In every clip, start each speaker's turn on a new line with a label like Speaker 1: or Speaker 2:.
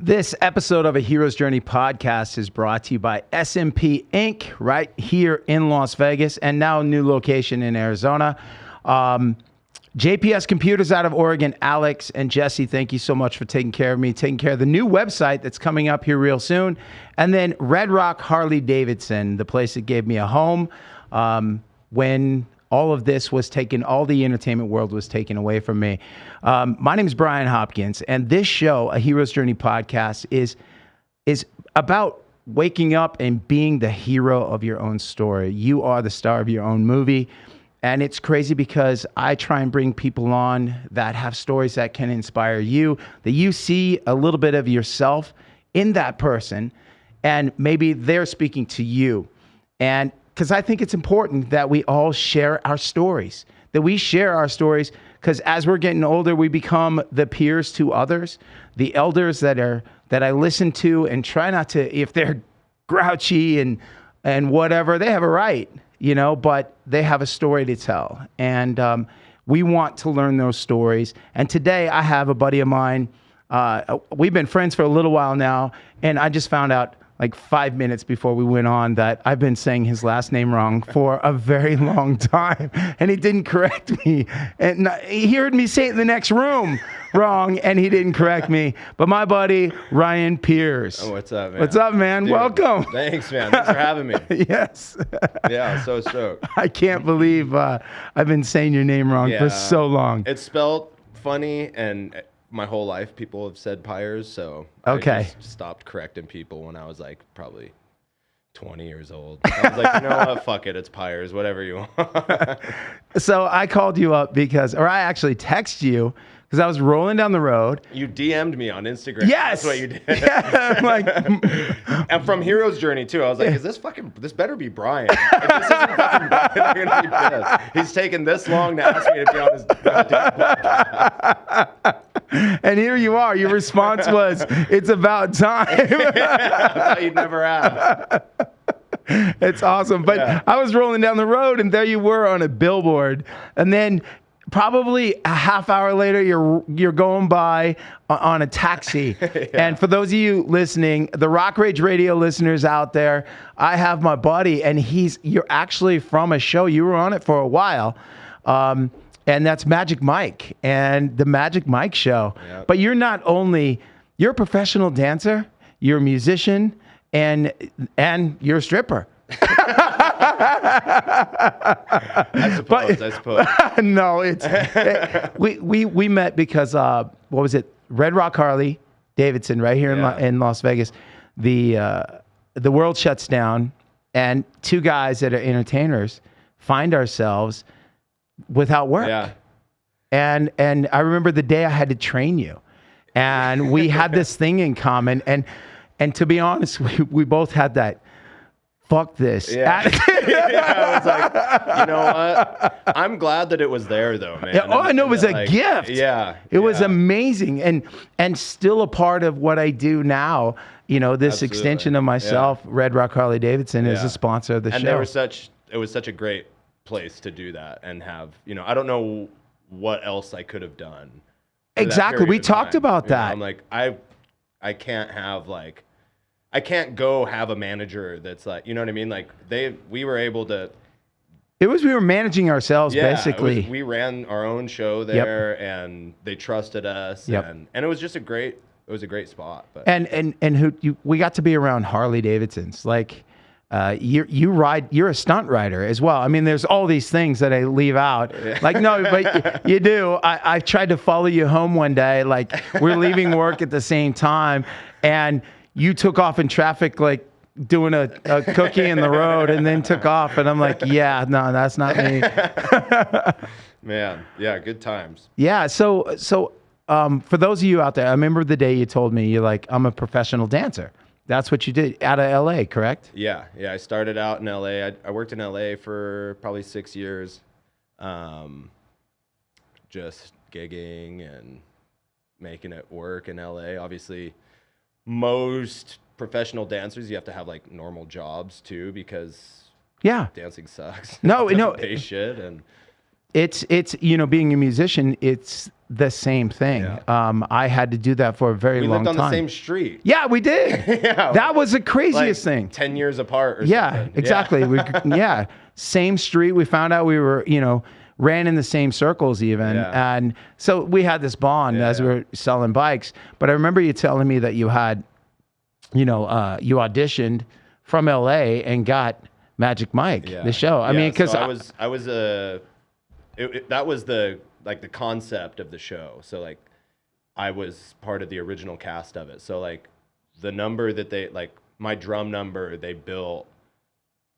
Speaker 1: This episode of A Hero's Journey podcast is brought to you by SMP Inc. right here in Las Vegas and now a new location in Arizona. JPS Computers out of Oregon. Alex and Jesse, thank you so much for taking care of me, taking care of the new website that's coming up here real soon. And then Red Rock Harley Davidson, the place that gave me a home when all of this was taken, all the entertainment world was taken away from me. My name is Bryan Hopkins, and this show, A Hero's Journey podcast, is about waking up and being the hero of your own story. You are the star of your own movie, and it's crazy because I try and bring people on that have stories that can inspire you, that you see a little bit of yourself in that person, and maybe they're speaking to you. And because I think it's important that we all share our stories, because as we're getting older, we become the peers to others, the elders that I listen to and try not to, if they're grouchy and whatever, they have a right, but they have a story to tell. And we want to learn those stories. And today I have a buddy of mine. We've been friends for a little while now, and I just found out like 5 minutes before we went on that I've been saying his last name wrong for a very long time, and he didn't correct me. And he heard me say it in the next room wrong, and he didn't correct me. But my buddy, Ryan Pires.
Speaker 2: Oh, what's up, man?
Speaker 1: What's up, man?
Speaker 2: Dude,
Speaker 1: welcome.
Speaker 2: Thanks, man. Thanks for having me.
Speaker 1: Yes.
Speaker 2: Yeah, I'm so stoked.
Speaker 1: I can't believe I've been saying your name wrong for so long.
Speaker 2: It's spelled funny, and my whole life people have said Pires, so
Speaker 1: okay.
Speaker 2: I just stopped correcting people when I was like probably 20 years old. I was like, you know what, fuck it, it's Pires, whatever you want.
Speaker 1: So I called you up or I actually texted you because I was rolling down the road.
Speaker 2: You DM'd me on Instagram.
Speaker 1: Yes.
Speaker 2: That's what you did.
Speaker 1: Yeah, I'm like,
Speaker 2: and from Hero's Journey too, I was like, this better be Bryan. If this isn't fucking Bryan, I'm gonna be pissed. He's taken this long to ask me to be on his goddamn podcast.
Speaker 1: And here you are. Your response was, "It's about time."
Speaker 2: I thought you'd never ask.
Speaker 1: It's awesome. But yeah. I was rolling down the road, and there you were on a billboard. And then probably a half hour later, you're going by on a taxi. Yeah. And for those of you listening, the Rock Rage Radio listeners out there, I have my buddy, and you're actually from a show. You were on it for a while. And that's Magic Mike and the Magic Mike Show. Yep. But you're a professional dancer, you're a musician, and you're a stripper.
Speaker 2: I suppose.
Speaker 1: No, we met because what was it? Red Rock Harley Davidson, right here in Las Vegas. The world shuts down, and two guys that are entertainers find ourselves without work.
Speaker 2: Yeah.
Speaker 1: And I remember the day I had to train you, and we had this thing in common. And to be honest, we both had that fuck this attitude.
Speaker 2: Yeah, I was like, you know what? I'm glad that it was there though, man.
Speaker 1: Yeah, I know it was a gift.
Speaker 2: Yeah.
Speaker 1: It was amazing and still a part of what I do now. This
Speaker 2: Absolutely.
Speaker 1: Extension of myself, Red Rock Harley Davidson, is a sponsor of the show.
Speaker 2: And it was such a great place to do that and have, I don't know what else I could have done.
Speaker 1: Exactly. We talked about that.
Speaker 2: I'm like, I can't go have a manager that's like, you know what I mean? Like we were able to.
Speaker 1: We were managing ourselves basically.
Speaker 2: We ran our own show there, and they trusted us, and it was just a great spot. But
Speaker 1: we got to be around Harley Davidsons. Like, you're a stunt rider as well. I mean, there's all these things that I leave out. Yeah. Like, no, but you do. I tried to follow you home one day. Like, we're leaving work at the same time, and you took off in traffic, like doing a cookie in the road, and then took off. And I'm like, yeah, no, that's not me.
Speaker 2: Man, yeah, good times.
Speaker 1: Yeah. So for those of you out there, I remember the day you told me you're like, I'm a professional dancer. That's what you did out of LA, correct?
Speaker 2: Yeah. I started out in LA. I worked in LA for probably 6 years, just gigging and making it work in LA. Obviously, most professional dancers, you have to have like normal jobs too, because dancing sucks.
Speaker 1: No,
Speaker 2: pay shit, and
Speaker 1: it's being a musician, it's the same thing.
Speaker 2: Yeah.
Speaker 1: I had to do that for a very long time.
Speaker 2: We lived on the same street.
Speaker 1: Yeah, we did.
Speaker 2: Yeah,
Speaker 1: that was the craziest
Speaker 2: like
Speaker 1: thing.
Speaker 2: 10 years apart or
Speaker 1: something. Exactly.
Speaker 2: Yeah.
Speaker 1: Same street. We found out we were, ran in the same circles even.
Speaker 2: Yeah.
Speaker 1: And so we had this bond as we were selling bikes. But I remember you telling me that you had, you auditioned from LA and got Magic Mike, the show. I mean, because
Speaker 2: that was the concept of the show. So like I was part of the original cast of it. So like the number that they my drum number they built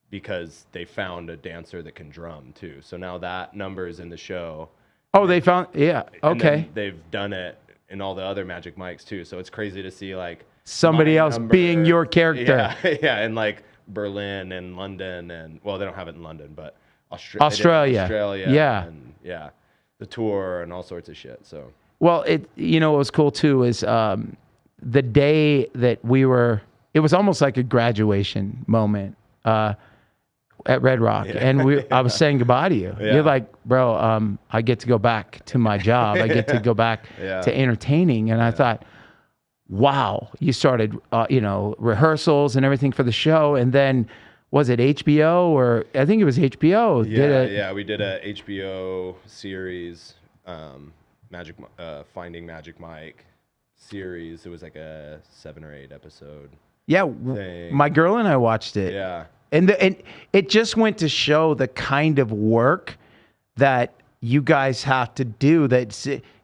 Speaker 2: because they found a dancer that can drum too. So now that number is in the show.
Speaker 1: Oh, they found okay.
Speaker 2: They've done it in all the other Magic Mikes too. So it's crazy to see like
Speaker 1: somebody else being your character.
Speaker 2: Yeah, and like Berlin and London and well, they don't have it in London, but
Speaker 1: Australia,
Speaker 2: yeah, and the tour and all sorts of shit. So
Speaker 1: well, what was cool too is the day that it was almost like a graduation moment at Red Rock, and I was saying goodbye to you. You're like, bro, I get to go back to my job. I get to go back to entertaining, and I thought, wow, you started, rehearsals and everything for the show. And then was it HBO or I think it was HBO.
Speaker 2: We did a HBO series, Finding Magic Mike series. It was like a 7 or 8 episode.
Speaker 1: Yeah.
Speaker 2: Thing.
Speaker 1: My girl and I watched it.
Speaker 2: Yeah.
Speaker 1: And it just went to show the kind of work that you guys have to do.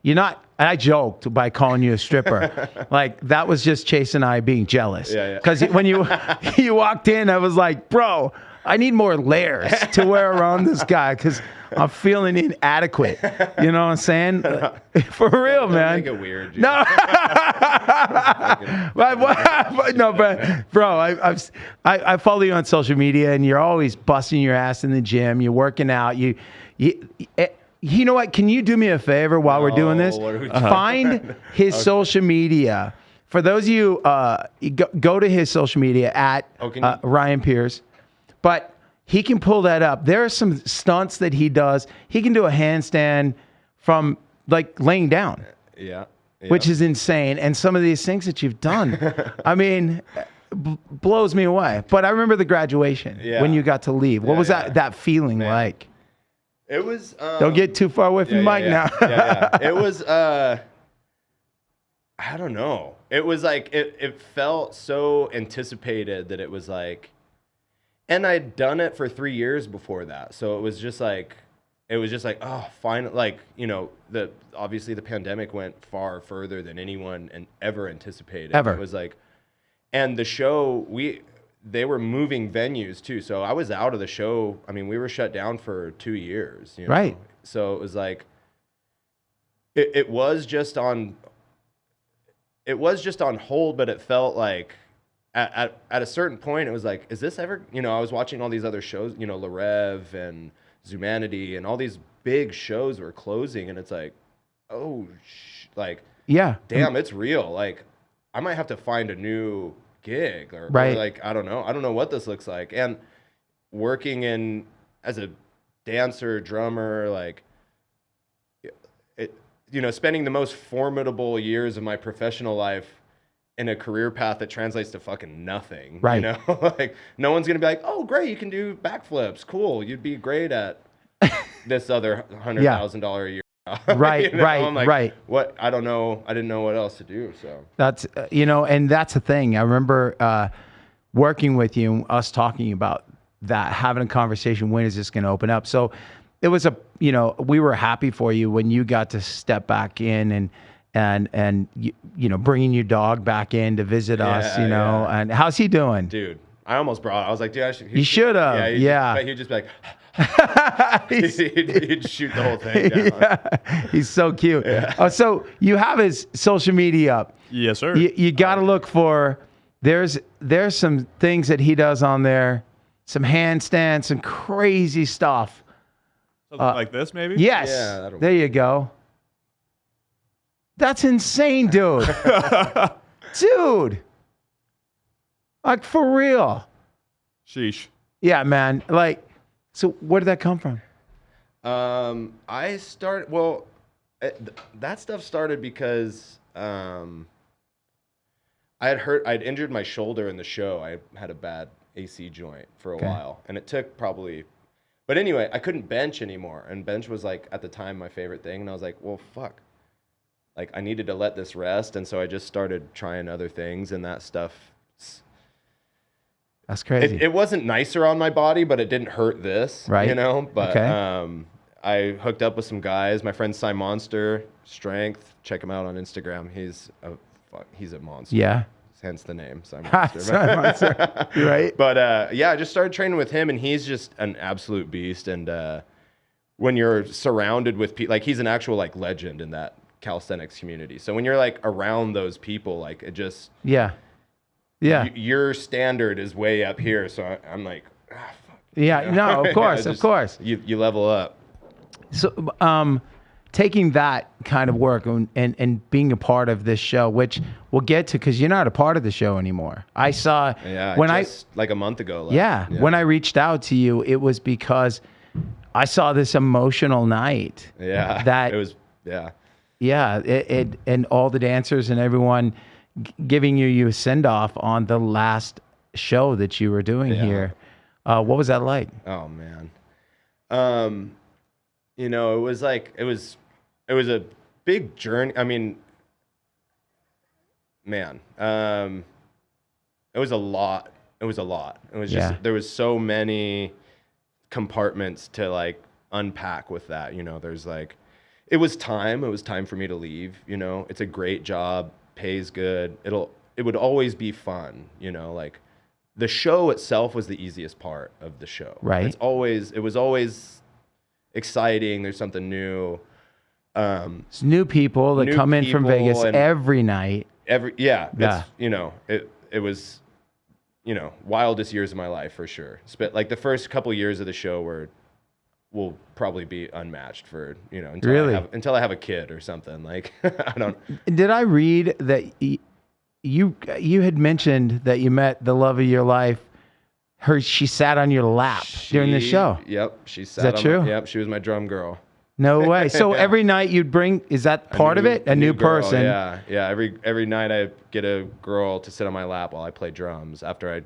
Speaker 1: You're not. And I joked by calling you a stripper. Like that was just Chase and I being jealous.
Speaker 2: Yeah.
Speaker 1: Because when you walked in, I was like, bro, I need more layers to wear around this guy because I'm feeling inadequate. You know what I'm saying? For real, man.
Speaker 2: Make it weird. Dude.
Speaker 1: No. No, bro. I follow you on social media, and you're always busting your ass in the gym. You're working out. You know what? Can you do me a favor while we're doing this? Find his social media. For those of you, go to his social media at Ryan Pires. But he can pull that up. There are some stunts that he does. He can do a handstand from like laying down.
Speaker 2: Yeah.
Speaker 1: Which is insane. And some of these things that you've done, I mean, blows me away. But I remember the graduation when you got to leave. What was that feeling like?
Speaker 2: It was.
Speaker 1: Don't get too far away from the mic now.
Speaker 2: It was. I don't know. It was like it felt so anticipated that it was like, and I'd done it for 3 years before that, so it was just like, oh, fine. Like obviously the pandemic went far further than anyone ever anticipated.
Speaker 1: Ever.
Speaker 2: It was like, and the show they were moving venues too. So I was out of the show. I mean, we were shut down for 2 years.
Speaker 1: Right.
Speaker 2: So it was like, it was just on hold, but it felt like at a certain point, it was like, is this ever, I was watching all these other shows, Le Rev and Zumanity and all these big shows were closing. And it's like, oh, damn, it's real. Like I might have to find a new gig or like I don't know what this looks like. And working as a dancer, drummer, like it, spending the most formidable years of my professional life in a career path that translates to fucking nothing.
Speaker 1: Right.
Speaker 2: Like no one's gonna be like, oh great, you can do backflips, cool, you'd be great at this other $100,000 a year.
Speaker 1: Right,
Speaker 2: I'm like,
Speaker 1: right.
Speaker 2: What? I don't know. I didn't know what else to do. So
Speaker 1: that's and that's the thing. I remember working with you, us talking about that, having a conversation. When is this going to open up? So it was we were happy for you when you got to step back in and bringing your dog back in to visit us. And how's he doing,
Speaker 2: dude? I almost brought. I was like, dude,
Speaker 1: you should have. Yeah.
Speaker 2: He'd just be like. He'd shoot the whole thing down.
Speaker 1: Yeah. He's so cute. Yeah. So you have his social media up.
Speaker 3: Yes, sir.
Speaker 1: You got to look for. There's some things that he does on there, some handstands, some crazy stuff.
Speaker 3: Something like this, maybe.
Speaker 1: Yes. Yeah, there you go. That's insane, dude. Dude. Like for real.
Speaker 3: Sheesh.
Speaker 1: Yeah, man. Like. So where did that come from?
Speaker 2: That stuff started because I'd injured my shoulder in the show. I had a bad AC joint for a while, and it took probably. But anyway, I couldn't bench anymore, and bench was like at the time my favorite thing, and I was like, well, fuck. Like I needed to let this rest, and so I just started trying other things, and that stuff.
Speaker 1: That's crazy.
Speaker 2: It wasn't nicer on my body, but it didn't hurt this,
Speaker 1: right?
Speaker 2: You know. But I hooked up with some guys. My friend Cy Monster, Strength. Check him out on Instagram. He's a monster.
Speaker 1: Yeah.
Speaker 2: Hence the name, Cy Monster.
Speaker 1: Cy Monster. Right.
Speaker 2: But yeah, I just started training with him, and he's just an absolute beast. And when you're surrounded with people, like he's an actual like legend in that calisthenics community. So when you're like around those people, like it just your standard is way up here. So I'm like, fuck.
Speaker 1: Yeah. You know? No, of course, of course.
Speaker 2: You level up.
Speaker 1: So, taking that kind of work and being a part of this show, which we'll get to because you're not a part of the show anymore. I saw when
Speaker 2: like a month ago.
Speaker 1: When I reached out to you, it was because I saw this emotional night.
Speaker 2: Yeah,
Speaker 1: that
Speaker 2: it was.
Speaker 1: And all the dancers and everyone giving you a send off on the last show that you were doing here. What was that like?
Speaker 2: Oh man. You know, it was a big journey. I mean, man, it was a lot. It was just, there was so many compartments to like unpack with that. You know, there's like, it was time for me to leave. You know, it's a great job, pays good. It would always be fun. You know, like the show itself was the easiest part of the show.
Speaker 1: Right.
Speaker 2: It was always exciting. There's something new.
Speaker 1: It's new people that come in from Vegas every night.
Speaker 2: It's, you know, it was, you know, wildest years of my life for sure. Like the first couple years of the show will probably be unmatched for, you know, until I have a kid or something. Like I don't.
Speaker 1: Did I read that you had mentioned that you met the love of your life? She sat on your lap during the show.
Speaker 2: Yep, she sat.
Speaker 1: Is that true?
Speaker 2: Yep, she was my drum girl.
Speaker 1: No way. So every night you'd bring, is that part of it? A new
Speaker 2: girl,
Speaker 1: person?
Speaker 2: Yeah. Every night I get a girl to sit on my lap while I play drums after I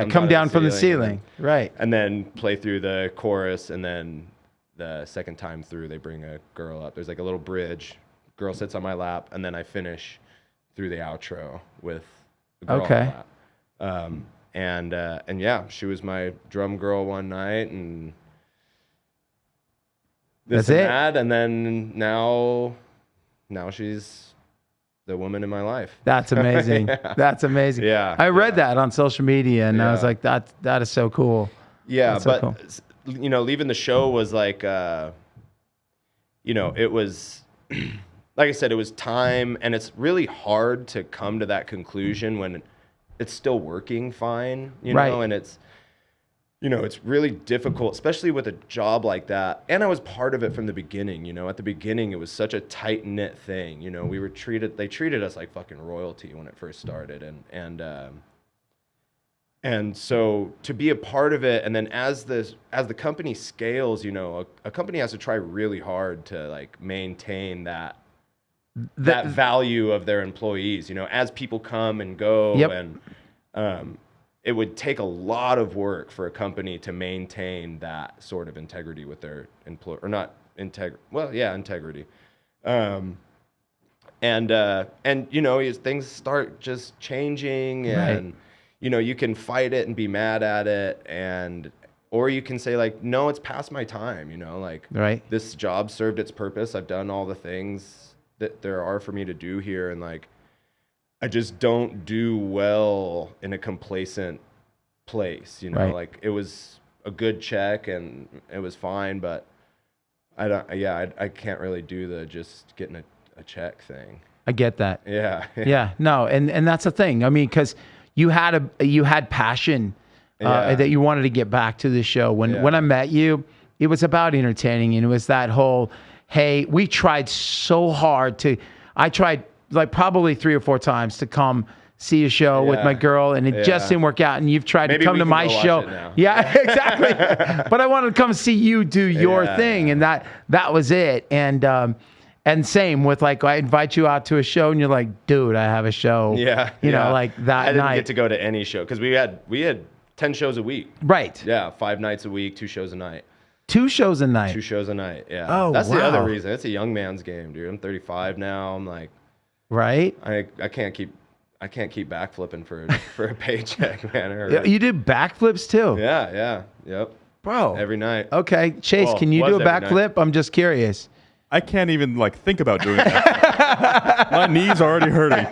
Speaker 1: come down from the ceiling. Right.
Speaker 2: And then play through the chorus, and then the second time through they bring a girl up. There's like a little bridge. Girl sits on my lap, and then I finish through the outro with the girl on my lap. And yeah, she was my drum girl one night, and that, and then now she's the woman in my life.
Speaker 1: That's amazing. That's amazing.
Speaker 2: Yeah,
Speaker 1: I read that on social media, and I was like, that is so cool.
Speaker 2: Yeah,
Speaker 1: that's
Speaker 2: but
Speaker 1: so cool.
Speaker 2: You know, leaving the show was like, you know, it was. Like I said, it was time, and it's really hard to come to that conclusion when it's still working fine, you know, and it's, you know, it's really difficult, especially with a job like that. And I was part of it from the beginning, you know. At the beginning, it was such a tight-knit thing, you know. They treated us like fucking royalty when it first started, and so to be a part of it, and then as the company scales, you know, a company has to try really hard to like maintain that value of their employees, you know, as people come and go. And it would take a lot of work for a company to maintain that sort of integrity with their integrity. And you know, as things start just changing, and you know, you can fight it and be mad at it, or you can say like, no, it's past my time, you know, like this job served its purpose. I've done all the things that there are for me to do here, and like I just don't do well in a complacent place, you know. Like it was a good check and it was fine, but I can't really do the just getting a check thing.
Speaker 1: I get that.
Speaker 2: Yeah.
Speaker 1: No, and that's the thing. I mean, because you had passion that you wanted to get back to the show. When I met you, it was about entertaining, and it was that whole, hey, we tried so hard I tried like probably 3 or 4 times to come see a show with my girl, and it just didn't work out. And you've tried to come to my show. Yeah, exactly. But I wanted to come see you do your thing, and that was it. And And same with like, I invite you out to a show and you're like, dude, I have a show.
Speaker 2: Yeah.
Speaker 1: You know, like that
Speaker 2: I didn't
Speaker 1: night.
Speaker 2: get to go to any show because we had 10 shows a week.
Speaker 1: Right.
Speaker 2: Yeah. 5 nights a week, 2 shows a night.
Speaker 1: 2 shows a night.
Speaker 2: 2 shows a night. Yeah.
Speaker 1: Oh,
Speaker 2: That's the
Speaker 1: wow.
Speaker 2: other reason. It's a young man's game, dude. I'm 35 now. I'm like,
Speaker 1: right.
Speaker 2: I can't keep backflipping for a paycheck, man.
Speaker 1: You did backflips too.
Speaker 2: Yeah. Yep.
Speaker 1: Bro.
Speaker 2: Every night.
Speaker 1: Okay. Chase, can you do a backflip? I'm just curious.
Speaker 3: I can't even like think about doing that. My knees are already hurting.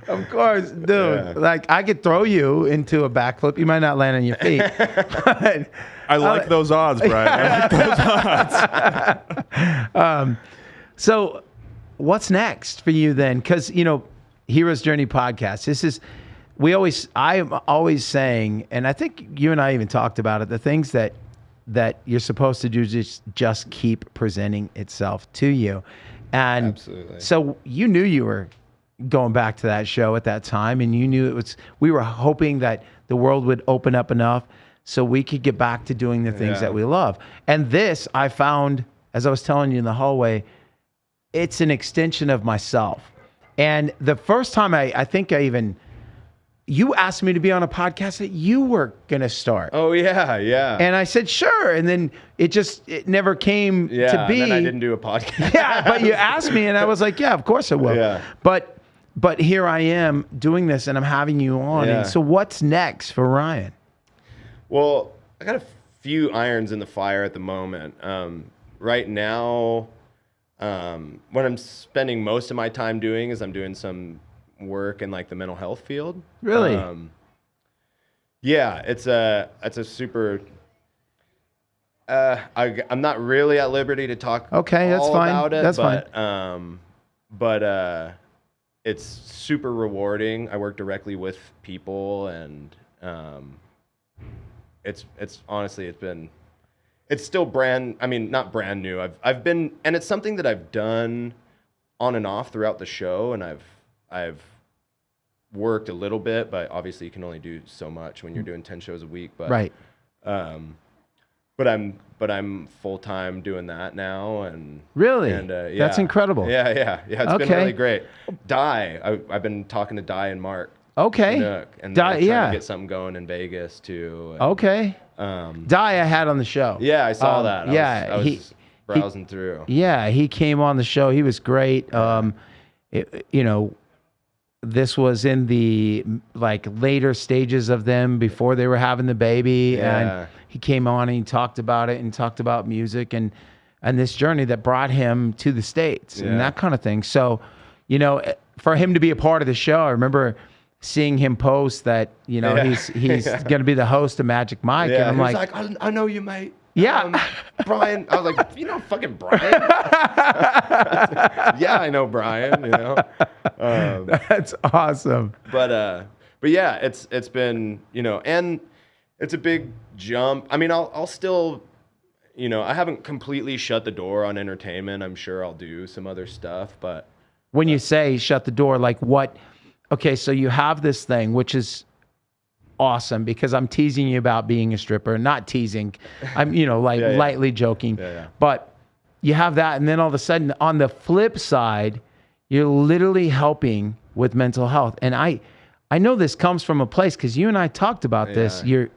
Speaker 1: Of course, dude. Yeah. Like I could throw you into a backflip. You might not land on your feet. But
Speaker 3: I like those odds, Bryan. I like those odds.
Speaker 1: So what's next for you then? Because, Hero's Journey podcast, I'm always saying, and I think you and I even talked about it, the things that you're supposed to do is just keep presenting itself to you. And
Speaker 2: absolutely.
Speaker 1: So you knew you were going back to that show at that time, and you knew we were hoping that the world would open up enough so we could get back to doing the things that we love. And this, I found, as I was telling you in the hallway, it's an extension of myself. And the first time I think you asked me to be on a podcast that you were going to start.
Speaker 2: Oh, yeah.
Speaker 1: And I said, sure. And then it never came to be.
Speaker 2: And then I didn't do a podcast.
Speaker 1: Yeah, but you asked me and I was like, yeah, of course I will.
Speaker 2: Yeah.
Speaker 1: But here I am doing this and I'm having you on.
Speaker 2: Yeah.
Speaker 1: And so what's next for Ryan?
Speaker 2: Well, I got a few irons in the fire at the moment. Right now, what I'm spending most of my time doing is I'm doing some work in like the mental health field.
Speaker 1: Really?
Speaker 2: Yeah, it's a super. I'm not really at liberty to talk.
Speaker 1: Okay, that's fine.
Speaker 2: About it,
Speaker 1: that's
Speaker 2: fine. But it's super rewarding. I work directly with people, and it's honestly it's still not brand new. I've been, and it's something that I've done on and off throughout the show, and I've worked a little bit, but obviously you can only do so much when you're doing 10 shows a week. But
Speaker 1: right.
Speaker 2: But I'm full time doing that now, and
Speaker 1: really,
Speaker 2: yeah,
Speaker 1: that's incredible.
Speaker 2: Yeah. It's been really great. I've been talking to Di and Mark.
Speaker 1: Okay.
Speaker 2: Chinook, and
Speaker 1: Di,
Speaker 2: trying to get something going in Vegas too. And,
Speaker 1: okay. Di, I had on the show.
Speaker 2: Yeah, I saw that.
Speaker 1: I
Speaker 2: was browsing through.
Speaker 1: Yeah, he came on the show. He was great. This was in the like later stages of them before they were having the baby, and he came on and he talked about it and talked about music and this journey that brought him to the States and that kind of thing. So, for him to be a part of the show, I remember seeing him post that he's going to be the host of Magic Mike, and I'm like,
Speaker 2: I know you, mate.
Speaker 1: Yeah.
Speaker 2: Bryan. I was like, fucking Bryan. Yeah, I know Bryan,
Speaker 1: That's awesome.
Speaker 2: But yeah, it's been, and it's a big jump. I mean, I'll still, I haven't completely shut the door on entertainment. I'm sure I'll do some other stuff, but.
Speaker 1: When you say shut the door, like what? Okay, so you have this thing, which is awesome because I'm teasing you about being a stripper. Not teasing. I'm, lightly joking.
Speaker 2: Yeah.
Speaker 1: But you have that, and then all of a sudden, on the flip side, you're literally helping with mental health. And I know this comes from a place because you and I talked about this. You're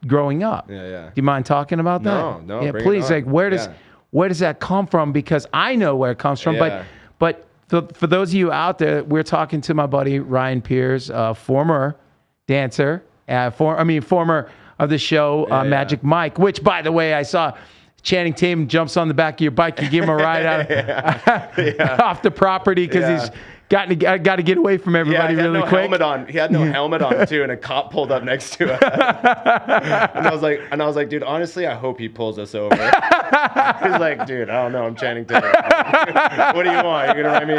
Speaker 1: growing up.
Speaker 2: Yeah.
Speaker 1: Do you mind talking about that?
Speaker 2: No.
Speaker 1: Yeah, please. Like, where does that come from? Because I know where it comes from, but for those of you out there, we're talking to my buddy Ryan Pires, former dancer, former of the show Magic Mike, which, by the way, I saw Channing Tatum jumps on the back of your bike. You give him a ride out off the property because he's got to get away from everybody really quick.
Speaker 2: Helmet on. He had no helmet on too, and a cop pulled up next to him. and I was like, dude, honestly, I hope he pulls us over. He's like, dude, I don't know, I'm Channing Tatum. What do you want? You're gonna write me?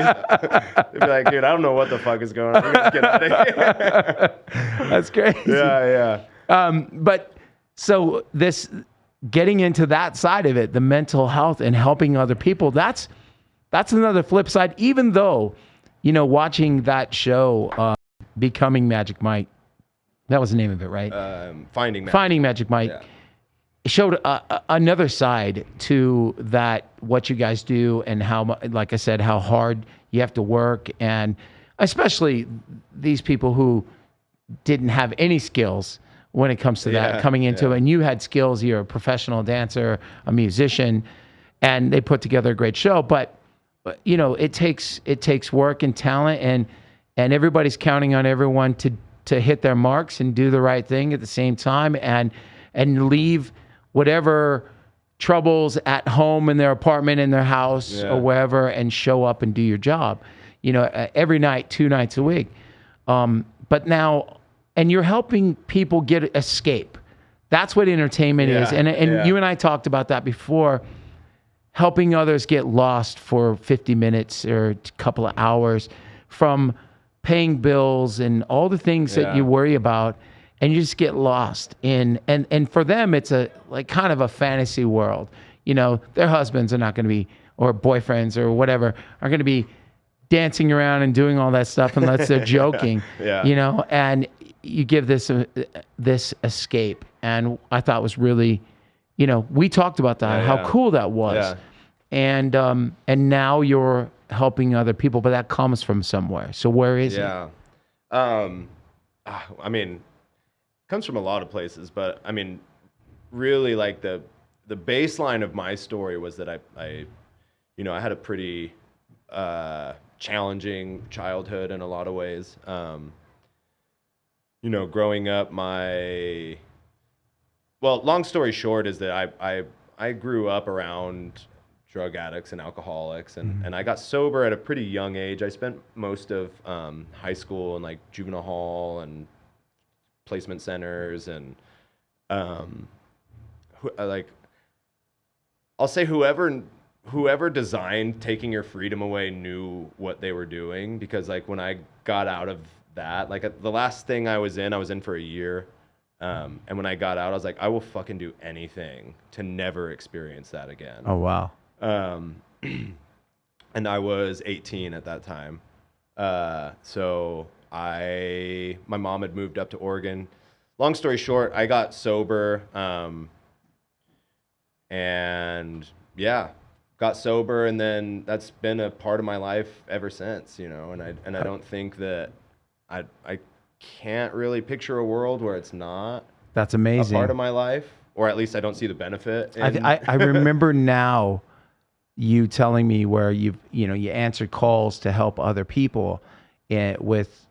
Speaker 2: They'd be like, dude, I don't know what the fuck is going on. We're gonna get out of here.
Speaker 1: That's crazy.
Speaker 2: Yeah.
Speaker 1: But so this getting into that side of it, the mental health and helping other people, that's another flip side. Even though, watching that show, Becoming Magic Mike, that was the name of it, right?
Speaker 2: Finding
Speaker 1: Magic Mike.
Speaker 2: Yeah.
Speaker 1: showed another side to that, what you guys do, and like I said, how hard you have to work, and especially these people who didn't have any skills when it comes to that coming into it. And you had skills. You're a professional dancer, a musician, and they put together a great show. But you know, it takes work and talent, and everybody's counting on everyone to hit their marks and do the right thing at the same time, and leave whatever troubles at home, in their apartment, in their house, or wherever, and show up and do your job, you know, every night, 2 nights a week. But now, and you're helping people get escape. That's what entertainment is. And you and I talked about that before, helping others get lost for 50 minutes or a couple of hours from paying bills and all the things that you worry about, and you just get lost in, and for them, it's a like kind of a fantasy world. You know, their husbands are not going to be, or boyfriends or whatever, are going to be dancing around and doing all that stuff unless they're joking. You know, and you give this escape, and I thought was really, you know, we talked about that, how cool that was, and now you're helping other people, but that comes from somewhere. So where is it?
Speaker 2: I mean, comes from a lot of places, but I mean, really, like the baseline of my story was that I you know, I had a pretty challenging childhood in a lot of ways. You know, growing up, long story short is that I grew up around drug addicts and alcoholics, and I got sober at a pretty young age. I spent most of high school in like juvenile hall and placement centers, and like, I'll say whoever designed taking your freedom away knew what they were doing, because like when I got out of that, like the last thing I was in for a year, and when I got out, I was like, I will fucking do anything to never experience that again.
Speaker 1: Oh wow.
Speaker 2: And I was 18 at that time, so my mom had moved up to Oregon. Long story short, I got sober, and got sober, and then that's been a part of my life ever since, you know. And I don't think that I can't really picture a world where it's not.
Speaker 1: That's amazing.
Speaker 2: A part of my life, or at least I don't see the benefit.
Speaker 1: I remember now you telling me where you answered calls to help other people with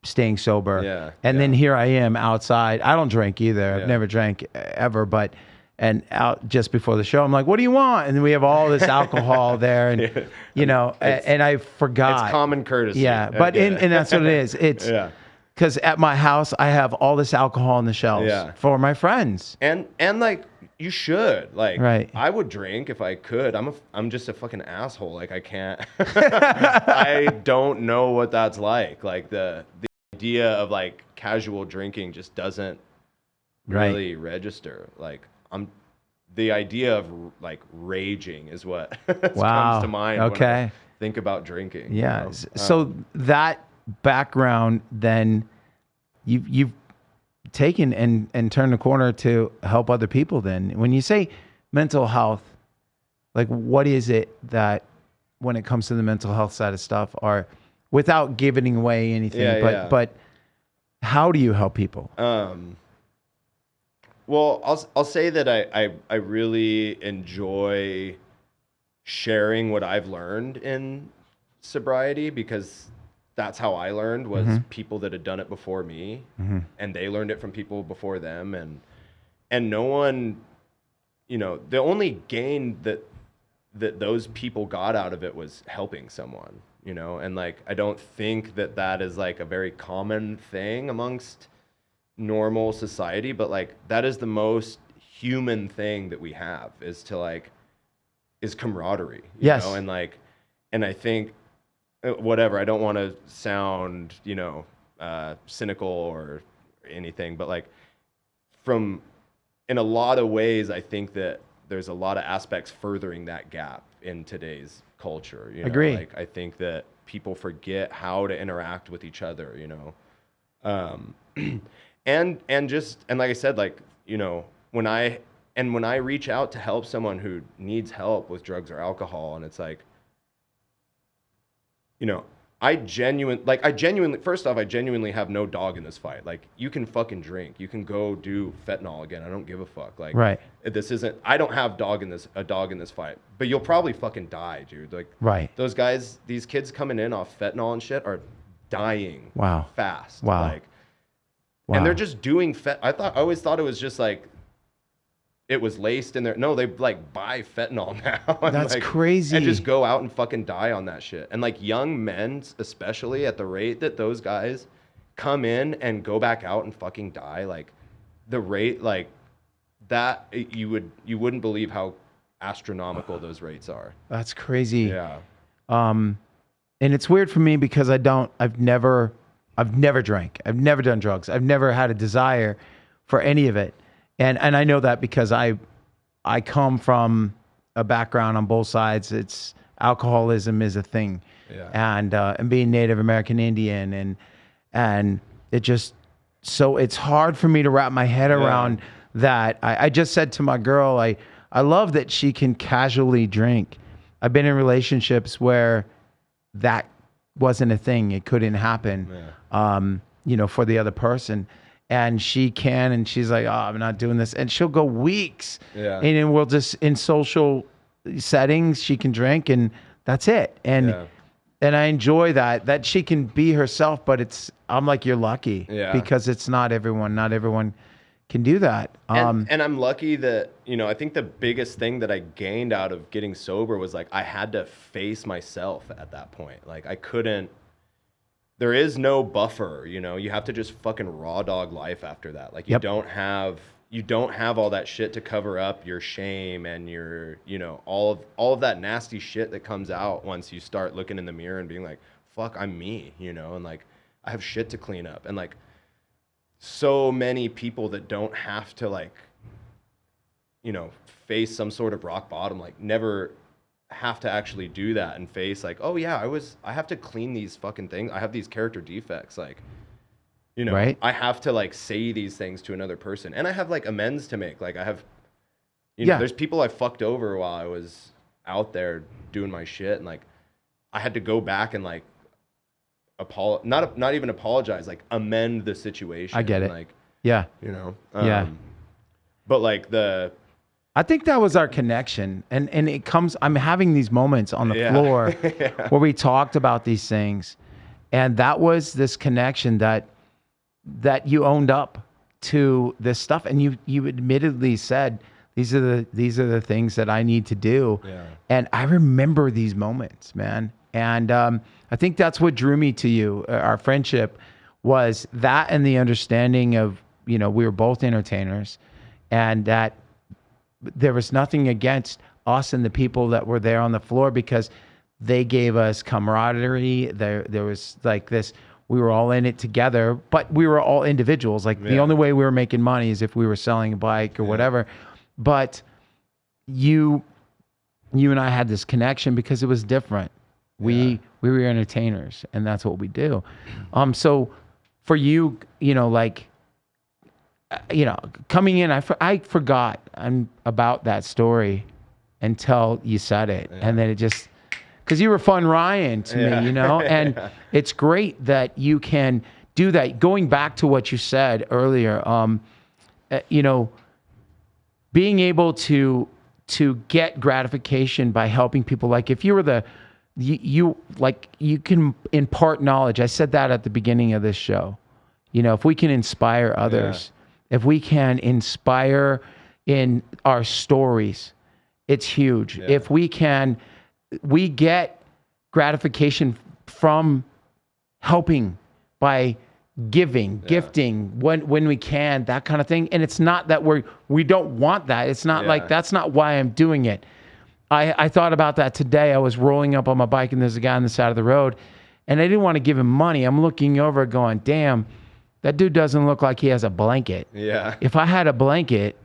Speaker 1: staying sober. And then here I am outside. I don't drink either. I've never drank ever, and out just before the show, I'm like, what do you want? And we have all this alcohol there, and you know, and I forgot.
Speaker 2: It's common courtesy.
Speaker 1: Yeah, but and that's what it is. It's because at my house I have all this alcohol on the shelves for my friends.
Speaker 2: And like, you should, like,
Speaker 1: right.
Speaker 2: I would drink if I could. I'm just a fucking asshole. Like, I can't. I don't know what that's like. Like the idea of like casual drinking just doesn't really register. Like, the idea of like raging is what comes to mind when I think about drinking.
Speaker 1: Yeah. You know? So that background, then you've taken and turned the corner to help other people. Then when you say mental health, like what is it that when it comes to the mental health side of stuff, or without giving away anything, but how do you help people?
Speaker 2: Well, I'll say that I really enjoy sharing what I've learned in sobriety, because that's how I learned, was people that had done it before me, and they learned it from people before them, and no one, you know, the only gain that those people got out of it was helping someone, you know. And like, I don't think that is like a very common thing amongst normal society, but like, that is the most human thing that we have, is camaraderie, you know. And like, and I think, whatever, I don't want to sound, you know, cynical or anything, but like, in a lot of ways, I think that there's a lot of aspects furthering that gap in today's culture, you know?
Speaker 1: Agree.
Speaker 2: Like, I think that people forget how to interact with each other, you know. And like I said, like, you know, when I reach out to help someone who needs help with drugs or alcohol, and it's like, you know, I genuinely, first off, I genuinely have no dog in this fight. Like, you can fucking drink. You can go do fentanyl again. I don't give a fuck. Like,
Speaker 1: right.
Speaker 2: I don't have a dog in this fight, but you'll probably fucking die, dude. Like,
Speaker 1: right.
Speaker 2: Those guys, these kids coming in off fentanyl and shit are dying.
Speaker 1: Wow.
Speaker 2: Fast.
Speaker 1: Wow.
Speaker 2: Like, and they're just doing I always thought it was just like, it was laced in there. No, they like buy fentanyl now.
Speaker 1: That's
Speaker 2: like,
Speaker 1: crazy.
Speaker 2: And just go out and fucking die on that shit. And like young men, especially at the rate that those guys come in and go back out and fucking die, like the rate, like that, you wouldn't believe how astronomical those rates are.
Speaker 1: That's crazy.
Speaker 2: Yeah.
Speaker 1: And it's weird for me because I've never drank. I've never done drugs. I've never had a desire for any of it. And I know that because I come from a background on both sides. It's alcoholism is a thing, and being Native American Indian and it just so it's hard for me to wrap my head around that. I just said to my girl, I love that she can casually drink. I've been in relationships where that wasn't a thing. It couldn't happen, for the other person. And she can, and she's like, oh, I'm not doing this. And she'll go weeks. Yeah. And then we'll just, in social settings, she can drink and that's it. And I enjoy that she can be herself, but I'm like, you're lucky because it's not everyone can do that.
Speaker 2: And I'm lucky that, I think the biggest thing that I gained out of getting sober was like, I had to face myself at that point. Like there is no buffer, you have to just fucking raw dog life after that. Like you don't have all that shit to cover up your shame and your, all of that nasty shit that comes out once you start looking in the mirror and being like, fuck, I'm me, and like, I have shit to clean up. And like so many people that don't have to like, face some sort of rock bottom, like never have to actually do that and face like, oh yeah, I have to clean these fucking things. I have these character defects. Like,
Speaker 1: right?
Speaker 2: I have to like say these things to another person and I have like amends to make. Like I have, there's people I fucked over while I was out there doing my shit. And like, I had to go back and like, not even apologize, like amend the situation.
Speaker 1: I get it.
Speaker 2: Like, but like
Speaker 1: I think that was our connection. And it comes, I'm having these moments on the floor where we talked about these things. And that was this connection that you owned up to this stuff. And you admittedly said, these are the things that I need to do. Yeah. And I remember these moments, man. And I think that's what drew me to you. Our friendship was that, and the understanding of, we were both entertainers, and that there was nothing against us and the people that were there on the floor because they gave us camaraderie. There was like this, we were all in it together, but we were all individuals. Like the only way we were making money is if we were selling a bike or whatever. But you and I had this connection because it was different. We were entertainers, and that's what we do. So for coming in, I forgot about that story until you said it. And then it just, because you were fun Ryan to me, and it's great that you can do that. Going back to what you said earlier, being able to get gratification by helping people. Like if you were you can impart knowledge. I said that at the beginning of this show. If we can inspire others, if we can inspire in our stories, it's huge. Yeah. If we get gratification from helping by gifting when we can, that kind of thing. And it's not that we don't want that. It's not like, that's not why I'm doing it. I thought about that today. I was rolling up on my bike and there's a guy on the side of the road and I didn't want to give him money. I'm looking over going, damn, that dude doesn't look like he has a blanket. Yeah. If I had a blanket,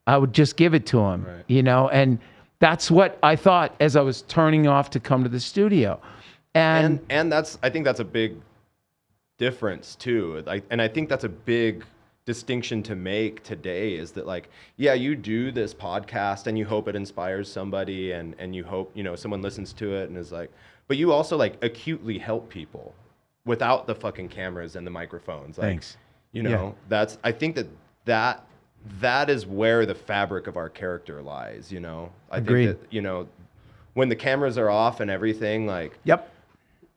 Speaker 1: I would just give it to him, and that's what I thought as I was turning off to come to the studio. And
Speaker 2: I think that's a big difference too. I think that's a big distinction to make today is that like, yeah, you do this podcast and you hope it inspires somebody and you hope, you know, someone listens to it and is like, but you also like acutely help people without the fucking cameras and the microphones. Like,
Speaker 1: Thanks.
Speaker 2: you know, I think that is where the fabric of our character lies, you know. I
Speaker 1: Agreed.
Speaker 2: think that, you know, when the cameras are off and everything, like,
Speaker 1: Yep.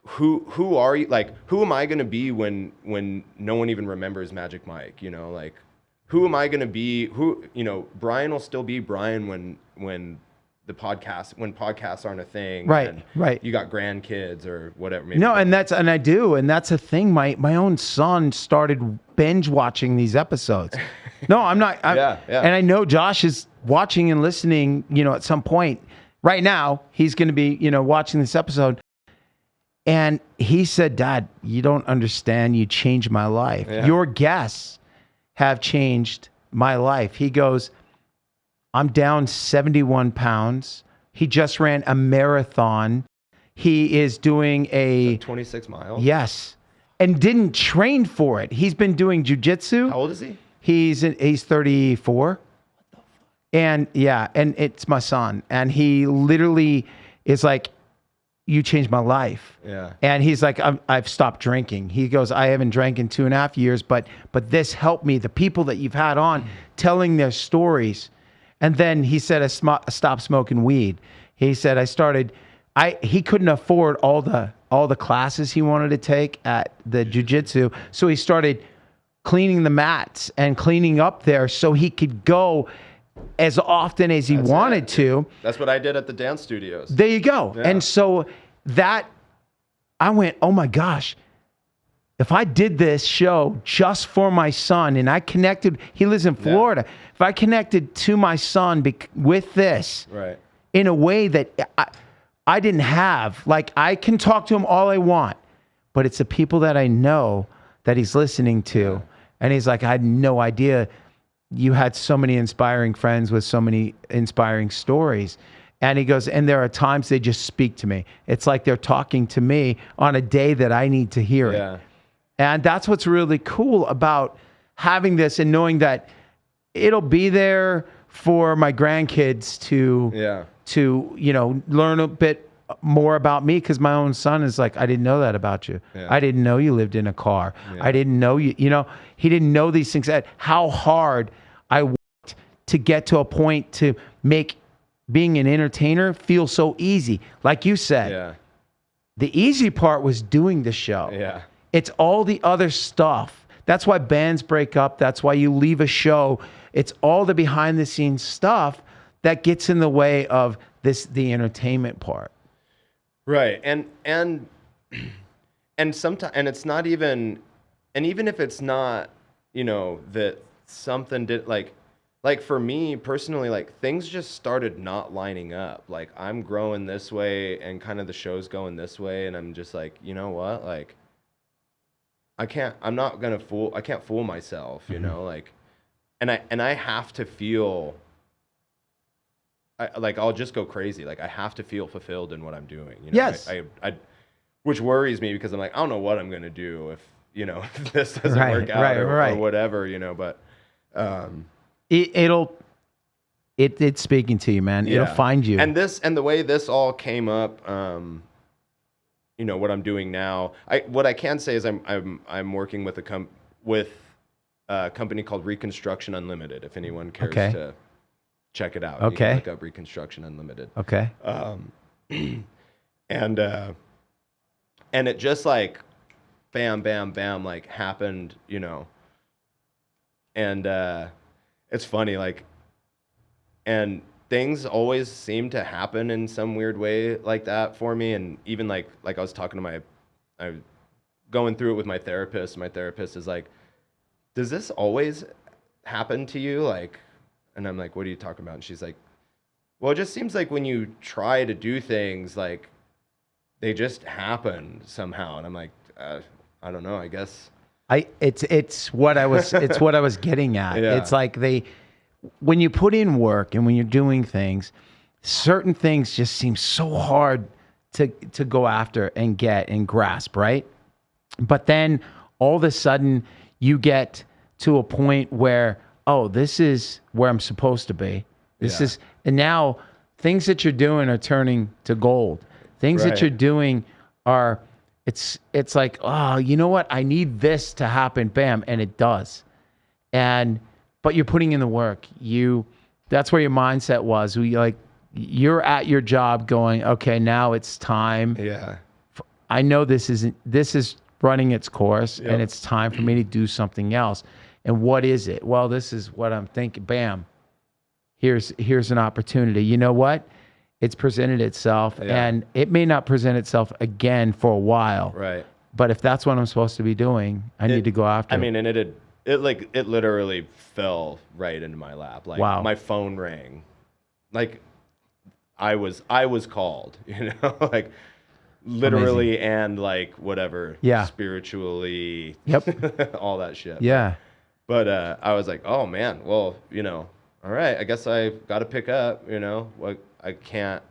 Speaker 2: Who are you? Like, who am I going to be when no one even remembers Magic Mike? You know, like, who am I going to be? Who, you know, Bryan will still be Bryan when podcasts aren't a thing.
Speaker 1: Right,
Speaker 2: and
Speaker 1: right.
Speaker 2: You got grandkids or whatever. Maybe
Speaker 1: No, and that's a thing. My own son started binge watching these episodes. No, I'm not.
Speaker 2: Yeah.
Speaker 1: And I know Josh is watching and listening. You know, at some point right now, he's going to be, you know, watching this episode. And he said, "Dad, you don't understand. You changed my life.
Speaker 2: Yeah.
Speaker 1: Your guests have changed my life." He goes, "I'm down 71 pounds. He just ran a marathon. He is doing a
Speaker 2: 26 miles.
Speaker 1: Yes, and didn't train for it. He's been doing jujitsu.
Speaker 2: How old is he?
Speaker 1: He's 34. And yeah, and it's my son. And he literally is like, you changed my life.
Speaker 2: Yeah.
Speaker 1: And he's like, I've stopped drinking. He goes, I haven't drank in 2.5 years, but this helped me. The people that you've had on telling their stories. And then he said, I stopped smoking weed. He said, he couldn't afford all the classes he wanted to take at the jiu-jitsu. So he started cleaning the mats and cleaning up there so he could go as often as he wanted to.
Speaker 2: That's what I did at the dance studios.
Speaker 1: There you go. Yeah. And so I went, oh my gosh, if I did this show just for my son and I connected, he lives in Florida. Yeah. If I connected to my son with this in a way that I didn't have, like I can talk to him all I want, but it's the people that I know that he's listening to. Yeah. And he's like, I had no idea you had so many inspiring friends with so many inspiring stories. And he goes, and there are times they just speak to me. It's like they're talking to me on a day that I need to hear it. And that's what's really cool about having this and knowing that it'll be there for my grandkids to you know, learn a bit more about me, because my own son is like, I didn't know that about you. I didn't know you lived in a car. I didn't know you know, he didn't know these things. How hard I worked to get to a point to make being an entertainer feel so easy. Like you said, the easy part was doing the show. It's all the other stuff. That's why bands break up. That's why you leave a show. It's all the behind the scenes stuff that gets in the way of the entertainment part.
Speaker 2: Right. And sometimes, and it's not even, and even if it's not, you know, that something did, like for me personally, like things just started not lining up. Like I'm growing this way and kind of the show's going this way. And I'm just like, you know what? Like I can't fool myself, you know, like, and I have to feel, I'll just go crazy. Like I have to feel fulfilled in what I'm doing. You know?
Speaker 1: Yes.
Speaker 2: I which worries me because I'm like, I don't know what I'm going to do if, you know, if this doesn't work out or whatever, you know, but,
Speaker 1: it's speaking to you, man. It'll find you.
Speaker 2: And the way this all came up, you know, what I'm doing now, what I can say is I'm working with a company called Reconstruction Unlimited. If anyone cares to check it out, you can look up Reconstruction Unlimited. And it just like bam, bam, bam, like happened, you know. And it's funny, like, and things always seem to happen in some weird way like that for me. And even like I was talking to I going through it with my therapist. My therapist is like, does this always happen to you? Like, and I'm like, what are you talking about? And she's like, well, it just seems like when you try to do things, like they just happen somehow. And I'm like, I don't know, I guess.
Speaker 1: It's what I was getting at. It's like when you put in work and when you're doing things, certain things just seem so hard to go after and get and grasp, right? But then all of a sudden you get to a point where, oh, this is where I'm supposed to be. And now things that you're doing are turning to gold. Things that you're doing are, it's like, oh, you know what? I need this to happen. Bam. And it does. But you're putting in the work. That's where your mindset was. You're at your job going, okay, now it's time.
Speaker 2: Yeah.
Speaker 1: I know this is running its course, and it's time for me to do something else. And what is it? Well, this is what I'm thinking. Bam. Here's an opportunity. You know what? It's presented itself, and it may not present itself again for a while.
Speaker 2: Right.
Speaker 1: But if that's what I'm supposed to be doing, I need to go after it.
Speaker 2: I mean, and it literally fell right into my lap. Like,
Speaker 1: wow.
Speaker 2: My phone rang. Like, I was called, you know, like literally. Amazing. And like whatever, spiritually, all that shit.
Speaker 1: Yeah.
Speaker 2: But I was like, oh man, well, you know, all right, I guess I got to pick up, you know, like I can't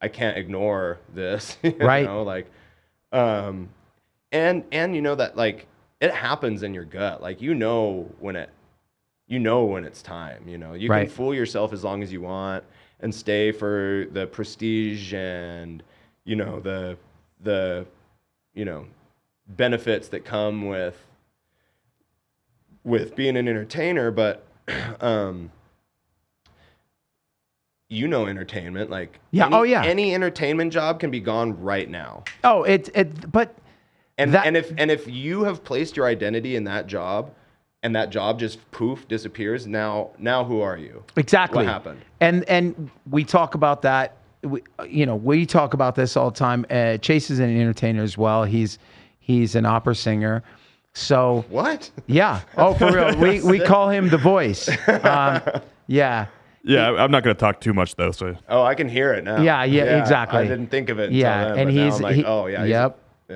Speaker 2: ignore this, you know, like, and you know that like it happens in your gut, like you know when it's time, you know, you can fool yourself as long as you want and stay for the prestige and, you know, the you know, benefits that come with being an entertainer, but you know, entertainment, like any entertainment job can be gone right now.
Speaker 1: Oh, but
Speaker 2: if you have placed your identity in that job and that job just poof disappears, now who are you?
Speaker 1: Exactly.
Speaker 2: What happened?
Speaker 1: And we talk about that. We talk about this all the time. Chase is an entertainer as well. He's an opera singer. So
Speaker 2: what?
Speaker 1: Yeah. Oh, for real. We call him the voice. Yeah.
Speaker 3: Yeah, I'm not going to talk too much though. So.
Speaker 2: Oh, I can hear it now.
Speaker 1: Yeah, exactly.
Speaker 2: I didn't think of it. Until then,
Speaker 1: and
Speaker 2: he's like,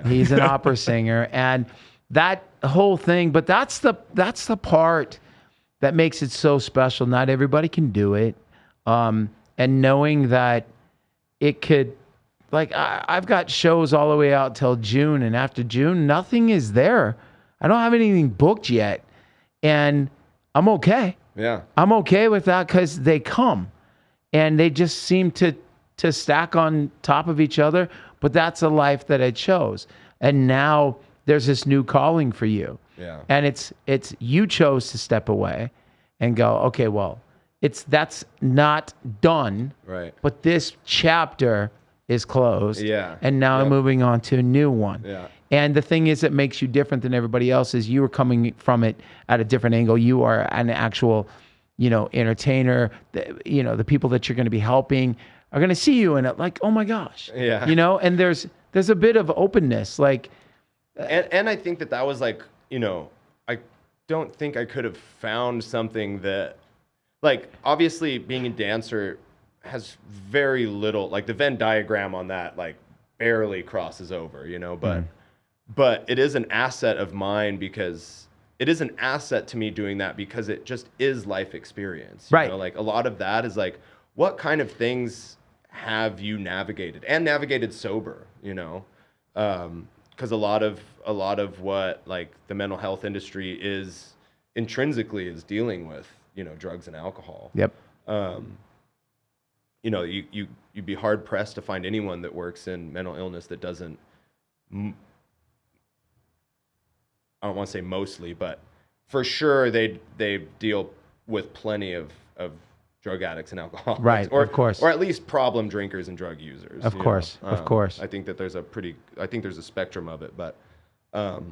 Speaker 1: he's an opera singer, and that whole thing. But that's the part that makes it so special. Not everybody can do it, and knowing that it could, like, I've got shows all the way out till June, and after June, nothing is there. I don't have anything booked yet, and I'm okay.
Speaker 2: Yeah.
Speaker 1: I'm okay with that because they come and they just seem to stack on top of each other. But that's a life that I chose. And now there's this new calling for you.
Speaker 2: Yeah.
Speaker 1: And it's you chose to step away and go, okay, well, that's not done.
Speaker 2: Right.
Speaker 1: But this chapter is closed.
Speaker 2: Yeah.
Speaker 1: And now I'm moving on to a new one.
Speaker 2: Yeah.
Speaker 1: And the thing is that makes you different than everybody else is you are coming from it at a different angle. You are an actual, you know, entertainer. The people that you're going to be helping are going to see you and like, oh my gosh.
Speaker 2: Yeah.
Speaker 1: You know, and there's a bit of openness. Like,
Speaker 2: and I think that was like, you know, I don't think I could have found something that, like, obviously being a dancer has very little, like the Venn diagram on that, like barely crosses over, you know, but it is an asset of mine because it is an asset to me doing that because it just is life experience. You know? Like a lot of that is like, what kind of things have you navigated sober, you know? Because a lot of what like the mental health industry is intrinsically is dealing with, you know, drugs and alcohol.
Speaker 1: Yep.
Speaker 2: You know, you'd be hard pressed to find anyone that works in mental illness that doesn't, I don't want to say mostly, but for sure they deal with plenty of drug addicts and alcoholics.
Speaker 1: Right, of course.
Speaker 2: Or at least problem drinkers and drug users.
Speaker 1: Of course.
Speaker 2: I think that there's a spectrum of it, but that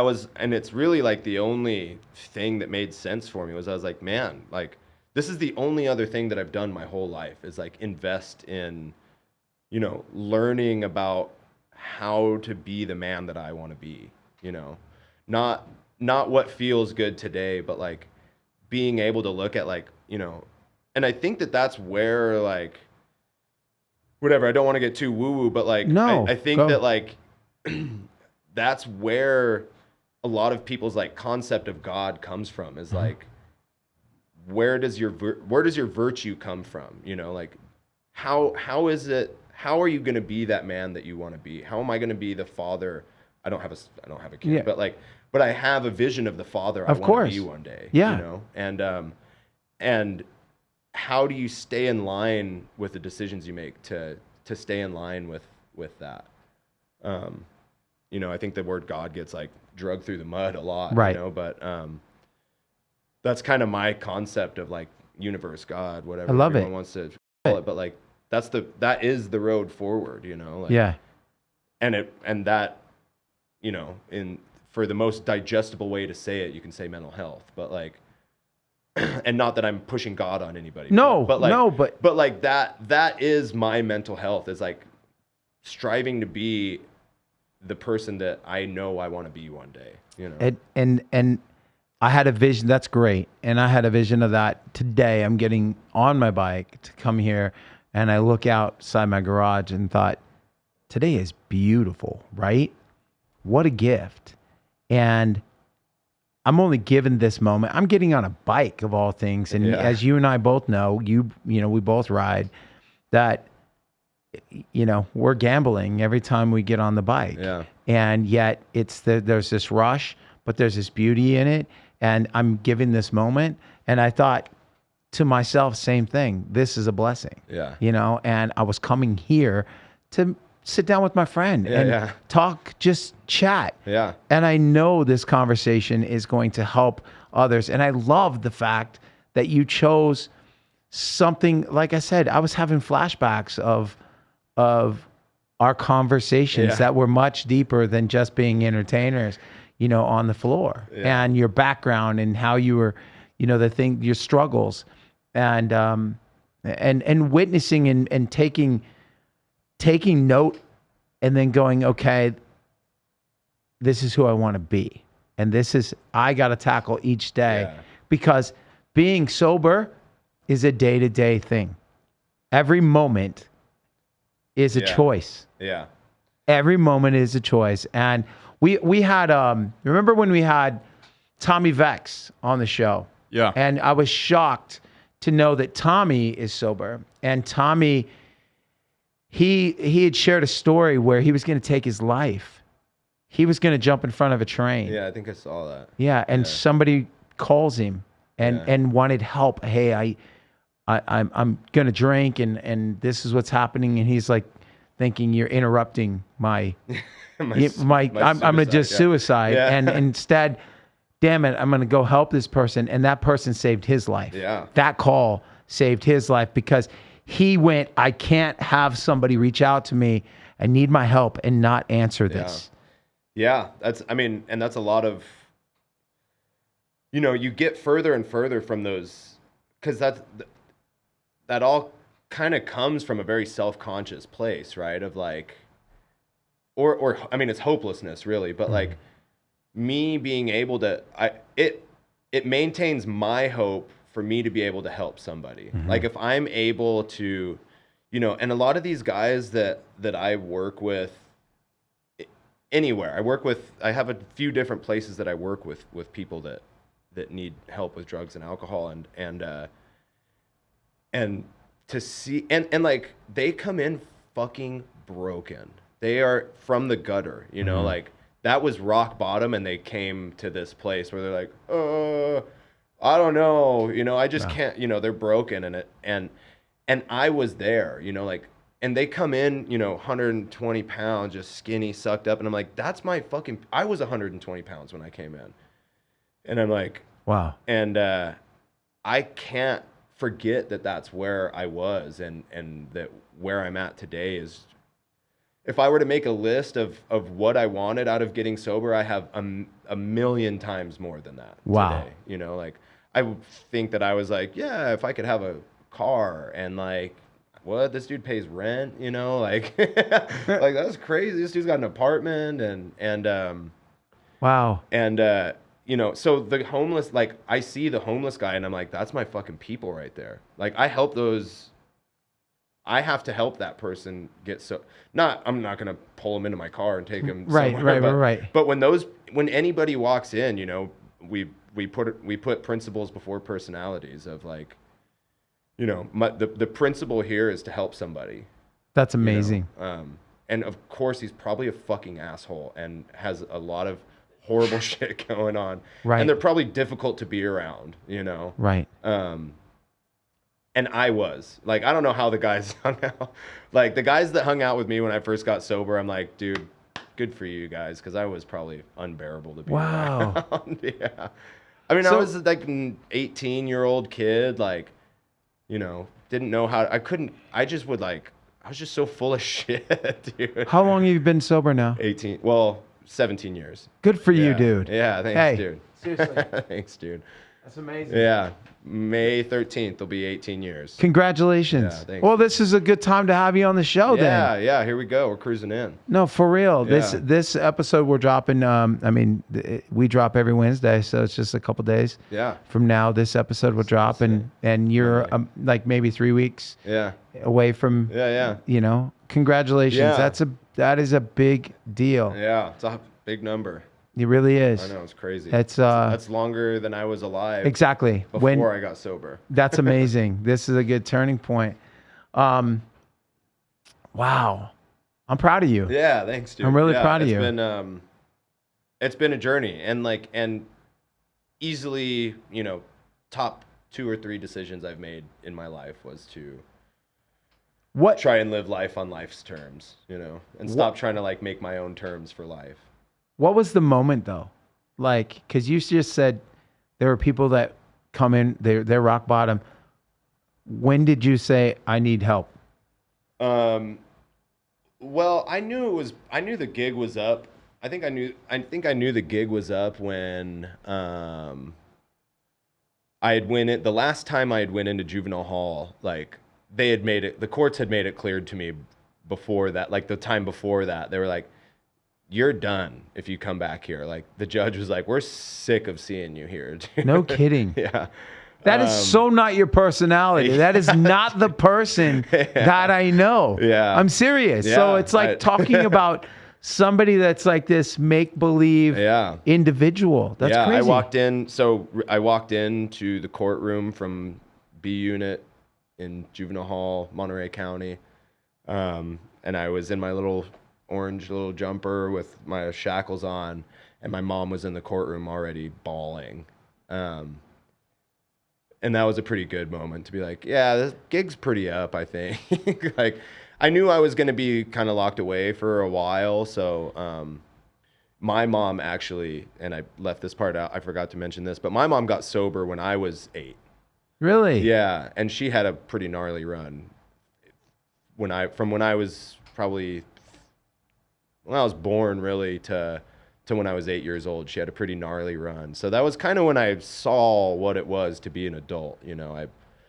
Speaker 2: was, and it's really like the only thing that made sense for me was I was like, man, like this is the only other thing that I've done my whole life is like invest in, you know, learning about how to be the man that I want to be, you know, not what feels good today, but like being able to look at like, you know, and I think that that's where like, whatever, I don't want to get too woo woo, but like,
Speaker 1: no,
Speaker 2: I think that like, that's where a lot of people's like concept of God comes from is like, where does your virtue come from? You know, like how are you going to be that man that you want to be? How am I going to be the father I don't have a kid, but I have a vision of the father I
Speaker 1: Of
Speaker 2: want
Speaker 1: course.
Speaker 2: to be one day.
Speaker 1: Yeah.
Speaker 2: You know, and how do you stay in line with the decisions you make to stay in line with that? You know, I think the word God gets like drugged through the mud a lot,
Speaker 1: Right.
Speaker 2: you know, but that's kind of my concept of like universe, God, whatever
Speaker 1: I love
Speaker 2: everyone
Speaker 1: it.
Speaker 2: wants to call it, but like that is the road forward, you know? Like,
Speaker 1: Yeah.
Speaker 2: And that, you know, for the most digestible way to say it, you can say mental health, but like, and not that I'm pushing God on anybody.
Speaker 1: No,
Speaker 2: but like,
Speaker 1: no,
Speaker 2: but like that is my mental health, is like striving to be the person that I know I want to be one day, you know?
Speaker 1: And I had a vision. That's great. And I had a vision of that today. I'm getting on my bike to come here, and I look outside my garage and thought, today is beautiful, right? What a gift. And I'm only given this moment. I'm getting on a bike of all things. And as you and I both know, you know, we both ride, that, you know, we're gambling every time we get on the bike.
Speaker 2: Yeah.
Speaker 1: And yet there's this rush, but there's this beauty in it. And I'm giving this moment. And I thought to myself, same thing. This is a blessing.
Speaker 2: Yeah.
Speaker 1: You know, and I was coming here to sit down with my friend and talk, just chat.
Speaker 2: Yeah.
Speaker 1: And I know this conversation is going to help others. And I love the fact that you chose something, like I said, I was having flashbacks of our conversations that were much deeper than just being entertainers, you know, on the floor, and your background and how you were, you know, your struggles, and witnessing and taking note, and then going, okay, this is who I want to be. And I got to tackle each day, because being sober is a day-to-day thing. Every moment is a choice.
Speaker 2: Yeah.
Speaker 1: Every moment is a choice. And we had, remember when we had Tommy Vex on the show?
Speaker 3: Yeah.
Speaker 1: And I was shocked to know that Tommy is sober. And Tommy, he had shared a story where he was going to take his life. He was going to jump in front of a train.
Speaker 2: Yeah, I think I saw that.
Speaker 1: Yeah, and somebody calls him and wanted help. Hey, I'm going to drink, and this is what's happening. And he's like thinking, you're interrupting my I'm going to just suicide.
Speaker 2: Yeah.
Speaker 1: And instead, damn it, I'm going to go help this person. And that person saved his life.
Speaker 2: Yeah.
Speaker 1: That call saved his life, because he went, I can't have somebody reach out to me and need my help and not answer this.
Speaker 2: Yeah. That's a lot of, you know, you get further and further from those, because that all kind of comes from a very self-conscious place, right? Of like, or I mean, it's hopelessness really, but like me being able to, it maintains my hope for me to be able to help somebody. Like if I'm able to, you know, and a lot of these guys that I work with anywhere, I have a few different places that I work with people that need help with drugs and alcohol, and to see, and like they come in fucking broken. They are from the gutter, you know, like that was rock bottom, and they came to this place where they're like, I don't know, you know, I just can't, you know, they're broken, and I was there, you know, like, and they come in, you know, 120 pounds, just skinny, sucked up, and I'm like, I was 120 pounds when I came in, and I'm like,
Speaker 1: wow,
Speaker 2: and I can't forget that that's where I was, and that where I'm at today is, if I were to make a list of what I wanted out of getting sober, I have a million times more than that today. You know, like I would think that I was like, yeah, if I could have a car, and like, what, this dude pays rent, you know, like like that's crazy. This dude's got an apartment, and
Speaker 1: wow.
Speaker 2: And you know, so the homeless, like I see the homeless guy and I'm like, that's my fucking people right there. Like I have to help that person get I'm not going to pull him into my car and take him somewhere,
Speaker 1: right.
Speaker 2: But when anybody walks in, you know, we put principles before personalities, of like, you know, the principle here is to help somebody.
Speaker 1: That's amazing.
Speaker 2: You know? and of course he's probably a fucking asshole and has a lot of horrible shit going on.
Speaker 1: Right.
Speaker 2: And they're probably difficult to be around, you know?
Speaker 1: Right.
Speaker 2: And I was like, I don't know how the guys hung out. Like the guys that hung out with me when I first got sober, I'm like, dude, good for you guys. Because I was probably unbearable to be around. Yeah. I mean, I was like an 18-year-old kid, like, you know, didn't know how, I just would like, I was just so full of shit, dude.
Speaker 1: How long have you been sober now?
Speaker 2: 17 years.
Speaker 1: Good for you, dude.
Speaker 2: Yeah, thanks, dude.
Speaker 1: Seriously.
Speaker 2: Thanks, dude.
Speaker 1: That's amazing.
Speaker 2: Yeah. May 13th will be 18 years.
Speaker 1: Congratulations.
Speaker 2: Yeah, thanks.
Speaker 1: Well, this is a good time to have you on the show then.
Speaker 2: Yeah, here we go. We're cruising in.
Speaker 1: No, for real.
Speaker 2: Yeah.
Speaker 1: This episode we're dropping, we drop every Wednesday, so it's just a couple days.
Speaker 2: Yeah.
Speaker 1: From now, this episode will drop, and you're like maybe 3 weeks away from, you know, congratulations.
Speaker 2: Yeah.
Speaker 1: That is a big deal.
Speaker 2: Yeah, it's a big number.
Speaker 1: It really is.
Speaker 2: I know, it's crazy.
Speaker 1: That's
Speaker 2: longer than I was alive.
Speaker 1: Exactly.
Speaker 2: Before I got sober.
Speaker 1: That's amazing. This is a good turning point. Wow. I'm proud of you.
Speaker 2: Yeah, thanks, dude.
Speaker 1: I'm really proud of you.
Speaker 2: It's been a journey, and easily, you know, top 2 or 3 decisions I've made in my life was to try and live life on life's terms, you know, and stop trying to like make my own terms for life.
Speaker 1: What was the moment though? Like, cause you just said there were people that come in, they're rock bottom. When did you say, I need help?
Speaker 2: Well, I knew the gig was up. I think I knew the gig was up when, I had the last time I had went into juvenile hall, like the courts had made it clear to me before that, like the time before that, they were like, you're done if you come back here. Like the judge was like, we're sick of seeing you here. Dude.
Speaker 1: No kidding.
Speaker 2: Yeah.
Speaker 1: That is so not your personality. That is not the person that I know.
Speaker 2: Yeah.
Speaker 1: I'm serious.
Speaker 2: Yeah,
Speaker 1: so it's like talking about somebody that's like this make-believe individual. That's crazy.
Speaker 2: I walked into the courtroom from B unit in juvenile hall, Monterey County. And I was in my orange little jumper with my shackles on, and my mom was in the courtroom already bawling. And that was a pretty good moment to be like, yeah, this gig's pretty up, I think. Like, I knew I was going to be kind of locked away for a while. So my mom actually, and I left this part out, I forgot to mention this, but my mom got sober when I was 8.
Speaker 1: Really?
Speaker 2: Yeah. And she had a pretty gnarly run from when I was probably, when I was born really to when I was 8 years old. She had a pretty gnarly run. So that was kind of when I saw what it was to be an adult. You know,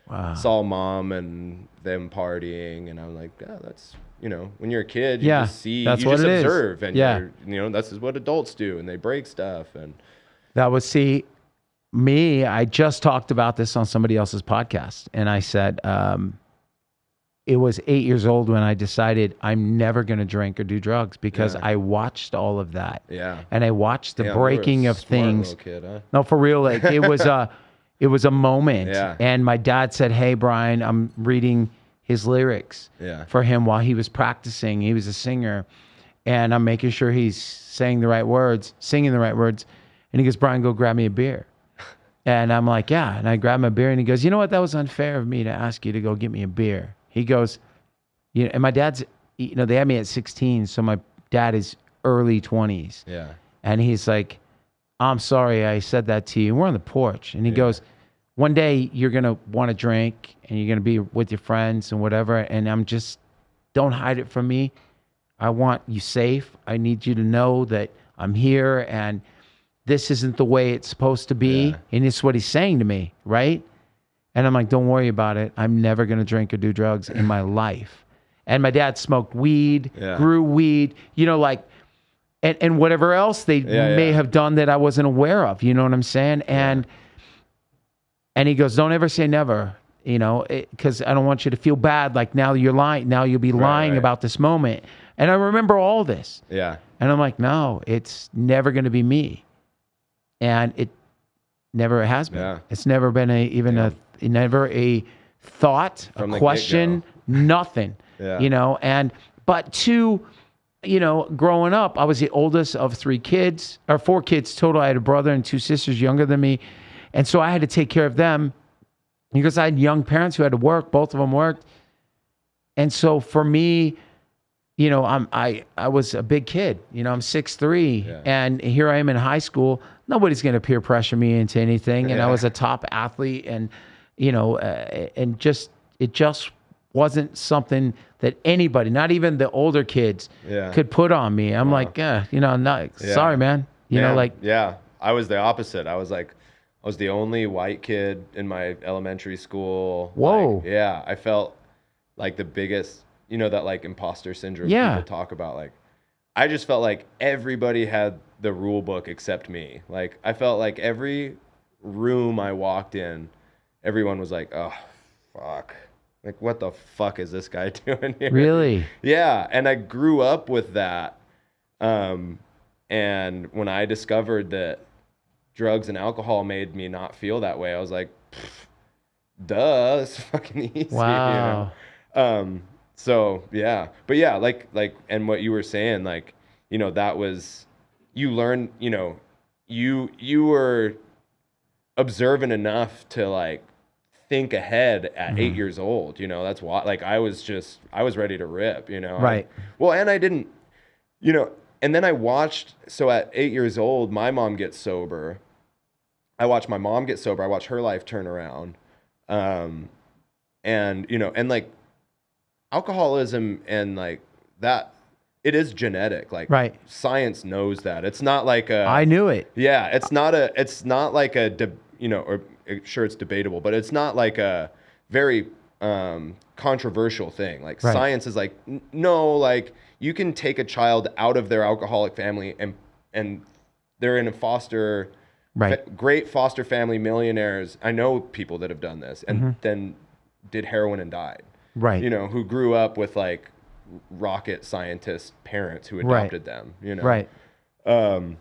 Speaker 2: I saw mom and them partying, and I'm like, yeah, that's, you know, when you're a kid, you just see, you just observe, and you're, you know, this is what adults do, and they break stuff. And
Speaker 1: that was, me, I just talked about this on somebody else's podcast, and I said, it was 8 years old when I decided I'm never going to drink or do drugs because I watched all of that.
Speaker 2: Yeah.
Speaker 1: And I watched the breaking of things.
Speaker 2: Kid, huh?
Speaker 1: No, for real. Like it was a moment.
Speaker 2: Yeah.
Speaker 1: And my dad said, hey, Bryan, I'm reading his lyrics for him while he was practicing. He was a singer. And I'm making sure he's singing the right words. And he goes, Bryan, go grab me a beer. And I'm like, yeah. And I grabbed my beer, and he goes, you know what? That was unfair of me to ask you to go get me a beer. He goes, you know, and my dad's, you know, they had me at 16, so my dad is early 20s.
Speaker 2: Yeah.
Speaker 1: And he's like, I'm sorry I said that to you. We're on the porch. And he goes, one day you're going to want to drink, and you're going to be with your friends and whatever, and don't hide it from me. I want you safe. I need you to know that I'm here, and this isn't the way it's supposed to be. And it's what he's saying to me, right? And I'm like, don't worry about it. I'm never going to drink or do drugs in my life. And my dad smoked weed, grew weed, you know, like, and whatever else they may have done that I wasn't aware of. You know what I'm saying? And he goes, don't ever say never, you know, because I don't want you to feel bad. Like now you're lying. Now you'll be lying about this moment. And I remember all this. Yeah. And I'm like, no, it's never going to be me. And it never has been. Yeah. It's never been never a thought, a question, nothing, you know, but to growing up, I was the oldest of 3 kids, or 4 kids total. I had a brother and 2 sisters younger than me. And so I had to take care of them because I had young parents who had to work. Both of them worked. And so for me, I was a big kid. I'm 6'3", and here I am in high school. Nobody's going to peer pressure me into anything. And I was a top athlete, and it just wasn't something that anybody, not even the older kids, could put on me. I'm like, sorry, man.
Speaker 2: I was the opposite. I was the only white kid in my elementary school.
Speaker 1: Whoa.
Speaker 2: I felt like the biggest, that like imposter syndrome people talk about. Like, I just felt like everybody had the rule book except me. Like, I felt like every room I walked in, everyone was like, oh, fuck. Like, what the fuck is this guy doing here?
Speaker 1: Really?
Speaker 2: Yeah. And I grew up with that. And when I discovered that drugs and alcohol made me not feel that way, I was like, duh, it's fucking easy.
Speaker 1: Wow.
Speaker 2: So yeah, but yeah, like, and what you were saying, like, that was, you learn, you were observant enough to like think ahead at 8 years old, that's why, like, I was ready to rip,
Speaker 1: Right.
Speaker 2: And I didn't, and then I watched, so at 8 years old, my mom gets sober. I watched my mom get sober. I watched her life turn around. And like, alcoholism and like that, it is genetic. Like,
Speaker 1: right.
Speaker 2: Science knows that. It's not like
Speaker 1: I knew it.
Speaker 2: Yeah, it's not like or sure, it's debatable, but it's not like a very controversial thing. Like,
Speaker 1: right.
Speaker 2: Science is like, no, like, you can take a child out of their alcoholic family and they're in a foster,
Speaker 1: right.
Speaker 2: Great foster family, millionaires. I know people that have done this and then did heroin and died.
Speaker 1: Right.
Speaker 2: Who grew up with like rocket scientist parents who adopted them,
Speaker 1: Right.
Speaker 2: So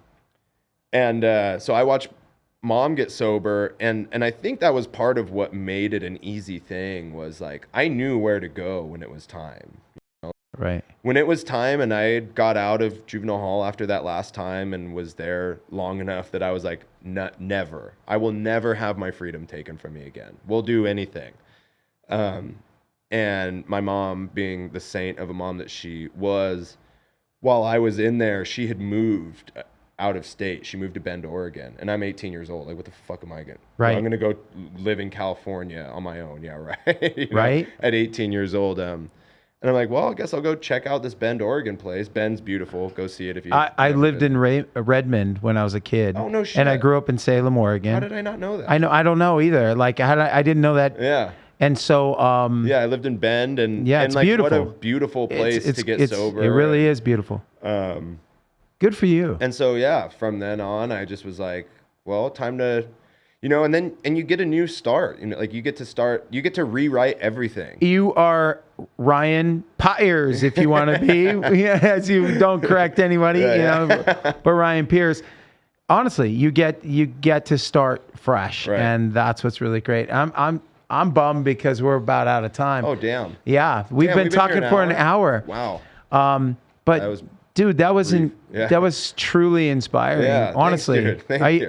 Speaker 2: I watched mom get sober, and I think that was part of what made it an easy thing, was like, I knew where to go when it was time.
Speaker 1: Right.
Speaker 2: When it was time and I got out of juvenile hall after that last time and was there long enough that I was like, never. I will never have my freedom taken from me again. We'll do anything. And my mom, being the saint of a mom that she was, while I was in there, she had moved out of state. She moved to Bend, Oregon, and I'm 18 years old. Like, what the fuck am I going to?
Speaker 1: Right.
Speaker 2: I'm going to go live in California on my own. Yeah, right.
Speaker 1: Right.
Speaker 2: At 18 years old. And I'm like, well, I guess I'll go check out this Bend, Oregon place. Bend's beautiful. Go see it if you.
Speaker 1: I lived in Redmond when I was a kid.
Speaker 2: Oh, no shit.
Speaker 1: And I grew up in Salem, Oregon.
Speaker 2: How did I not know that?
Speaker 1: I don't know either. Like, I didn't know that.
Speaker 2: Yeah.
Speaker 1: And so,
Speaker 2: I lived in Bend, and
Speaker 1: it's
Speaker 2: like,
Speaker 1: beautiful.
Speaker 2: What a beautiful place to get sober.
Speaker 1: It really is beautiful. Good for you.
Speaker 2: And so, from then on, I just was like, well, time to, and you get a new start. Like, you get to rewrite everything.
Speaker 1: You are Ryan Pires, if you want to be, as you don't correct anybody, but Ryan Pires. Honestly, you get to start fresh, and that's what's really great. I'm bummed because we're about out of time.
Speaker 2: Oh, damn.
Speaker 1: Yeah. We've been talking for an hour.
Speaker 2: Wow.
Speaker 1: But dude, that was truly inspiring.
Speaker 2: Yeah,
Speaker 1: honestly.
Speaker 2: Thanks, dude. Thank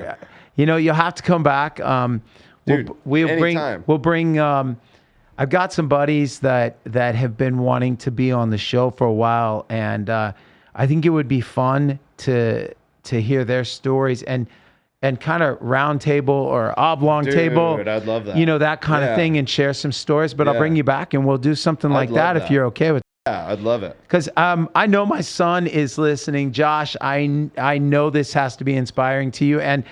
Speaker 2: you.
Speaker 1: You'll have to come back.
Speaker 2: Dude,
Speaker 1: we'll bring I've got some buddies that have been wanting to be on the show for a while, and I think it would be fun to hear their stories and kind of round table or oblong table.
Speaker 2: Dude, I'd love that.
Speaker 1: That kind of thing, and share some stories. But I'll bring you back and we'll do something like that if you're okay with it.
Speaker 2: Yeah, I'd love it.
Speaker 1: Because I know my son is listening. Josh, I know this has to be inspiring to you. And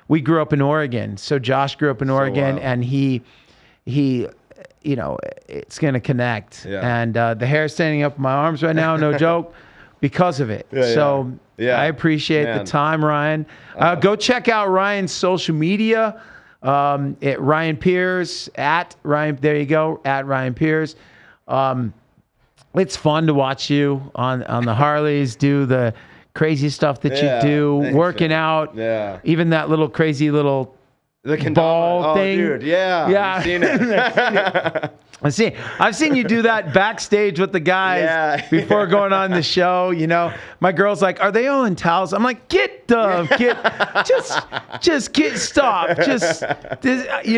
Speaker 1: we grew up in Oregon. So Josh grew up in Oregon, and he it's going to connect. Yeah. And the hair standing up in my arms right now, no joke, because of it. I appreciate the time, Ryan. Go check out Ryan's social media at Ryan Pires, at Ryan. There you go, at Ryan Pires. It's fun to watch you on the Harleys do the crazy stuff that you do, working out.
Speaker 2: Yeah.
Speaker 1: Even that little crazy little
Speaker 2: The
Speaker 1: ball thing.
Speaker 2: Dude, yeah. I've seen it.
Speaker 1: I've seen you do that backstage with the guys before going on the show. You know, my girl's like, "Are they all in towels?" I'm like, stop. You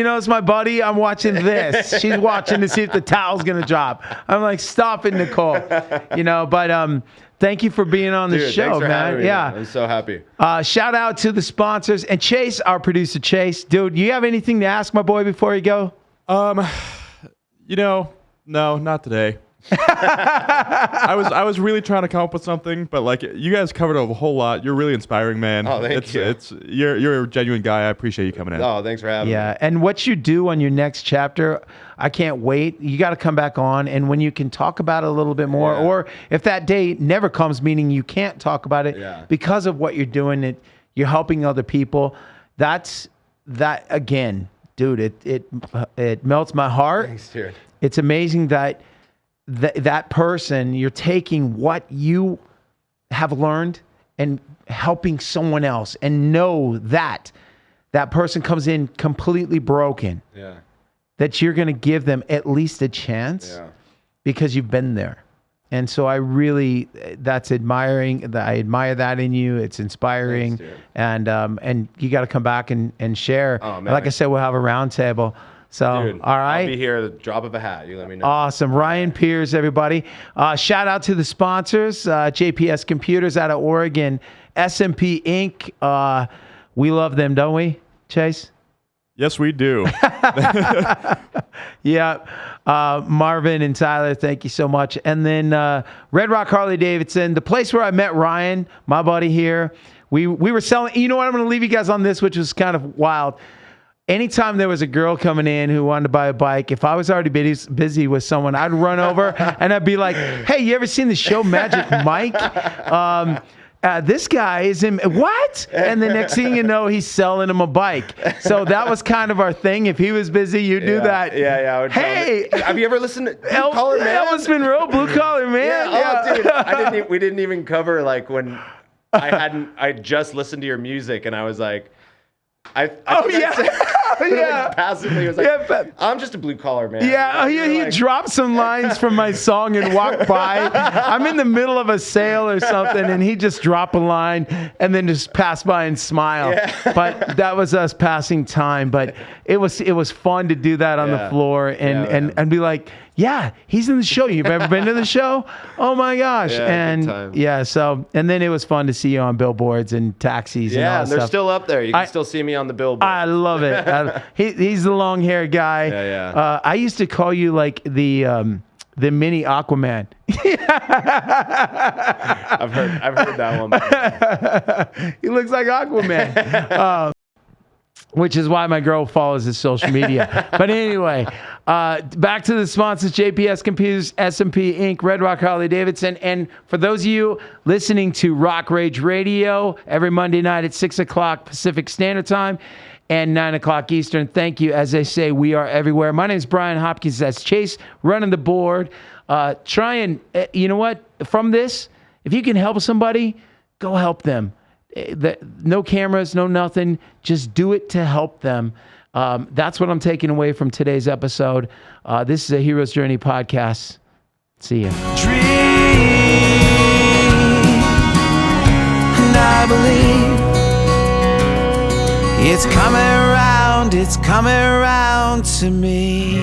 Speaker 1: know, it's my buddy. I'm watching this. She's watching to see if the towel's gonna drop. I'm like, stop it, Nicole. You know, but thank you for being on the show,
Speaker 2: thanks for
Speaker 1: man.
Speaker 2: having me, man. I'm so happy.
Speaker 1: Shout out to the sponsors and Chase, our producer, Chase. Dude, you have anything to ask my boy before you go?
Speaker 3: You know, no, not today. I was really trying to come up with something, but like you guys covered a whole lot. You're really inspiring, man.
Speaker 2: Oh, thank you.
Speaker 3: You're a genuine guy. I appreciate you coming in.
Speaker 2: Oh, thanks for having me.
Speaker 1: Yeah, and what you do on your next chapter, I can't wait. You got to come back on, and when you can talk about it a little bit more, or if that day never comes, meaning you can't talk about it because of what you're doing, you're helping other people. That again, dude. It melts my heart.
Speaker 2: Thanks, dude.
Speaker 1: It's amazing that that person, you're taking what you have learned and helping someone else, and know that that person comes in completely broken.
Speaker 2: Yeah.
Speaker 1: That you're going to give them at least a chance because you've been there. And so I admire that in you. It's inspiring. Thanks, and you got to come back and share. Oh, man. Like I said, we'll have a round table. So,
Speaker 2: dude,
Speaker 1: all right.
Speaker 2: I'll be here at the drop of a hat. You let me know.
Speaker 1: Awesome. Ryan Pires, everybody. Shout out to the sponsors, JPS Computers out of Oregon, SMP Inc. We love them, don't we, Chase?
Speaker 3: Yes, we do.
Speaker 1: Yeah. Marvin and Tyler, thank you so much. And then Red Rock Harley Davidson, the place where I met Ryan, my buddy here. We were selling, you know what, I'm going to leave you guys on this, which was kind of wild. Anytime there was a girl coming in who wanted to buy a bike, if I was already busy with someone, I'd run over and I'd be like, "Hey, you ever seen the show Magic Mike? This guy is in what?" And the next thing you know, he's selling him a bike. So that was kind of our thing. If he was busy, you do that.
Speaker 2: Yeah. I would
Speaker 1: hey,
Speaker 2: have you ever listened to Blue Collar Man?
Speaker 1: Elvis Monroe, Blue Collar Man.
Speaker 2: Oh, dude, we didn't even cover like when I just listened to your music and I was like, passively was like, I'm just a blue collar man.
Speaker 1: Yeah, he dropped some lines from my song and walked by. I'm in the middle of a sale or something, and he just dropped a line and then just passed by and smiled. Yeah. But that was us passing time. But it was fun to do that on the floor and be like, yeah, he's in the show. You've ever been to the show? Oh my gosh. So then it was fun to see you on billboards and taxis and all that
Speaker 2: they're
Speaker 1: stuff.
Speaker 2: Still up there. You can still see me on the billboard.
Speaker 1: I love it. He's the long hair guy.
Speaker 2: Yeah.
Speaker 1: I used to call you like the mini Aquaman.
Speaker 2: I've heard that one.
Speaker 1: He looks like Aquaman. Which is why my girl follows his social media. But anyway, back to the sponsors, JPS Computers, SMP Inc., Red Rock Harley Davidson. And for those of you listening to Rock Rage Radio every Monday night at 6 o'clock Pacific Standard Time and 9 o'clock Eastern, thank you. As they say, we are everywhere. My name is Bryan Hopkins. That's Chase running the board. Try and, you know what? From this, if you can help somebody, go help them. No cameras, no nothing. Just do it to help them. That's what I'm taking away from today's episode. This is a Hero's Journey podcast. See ya.
Speaker 4: Dream, and I believe it's coming around to me.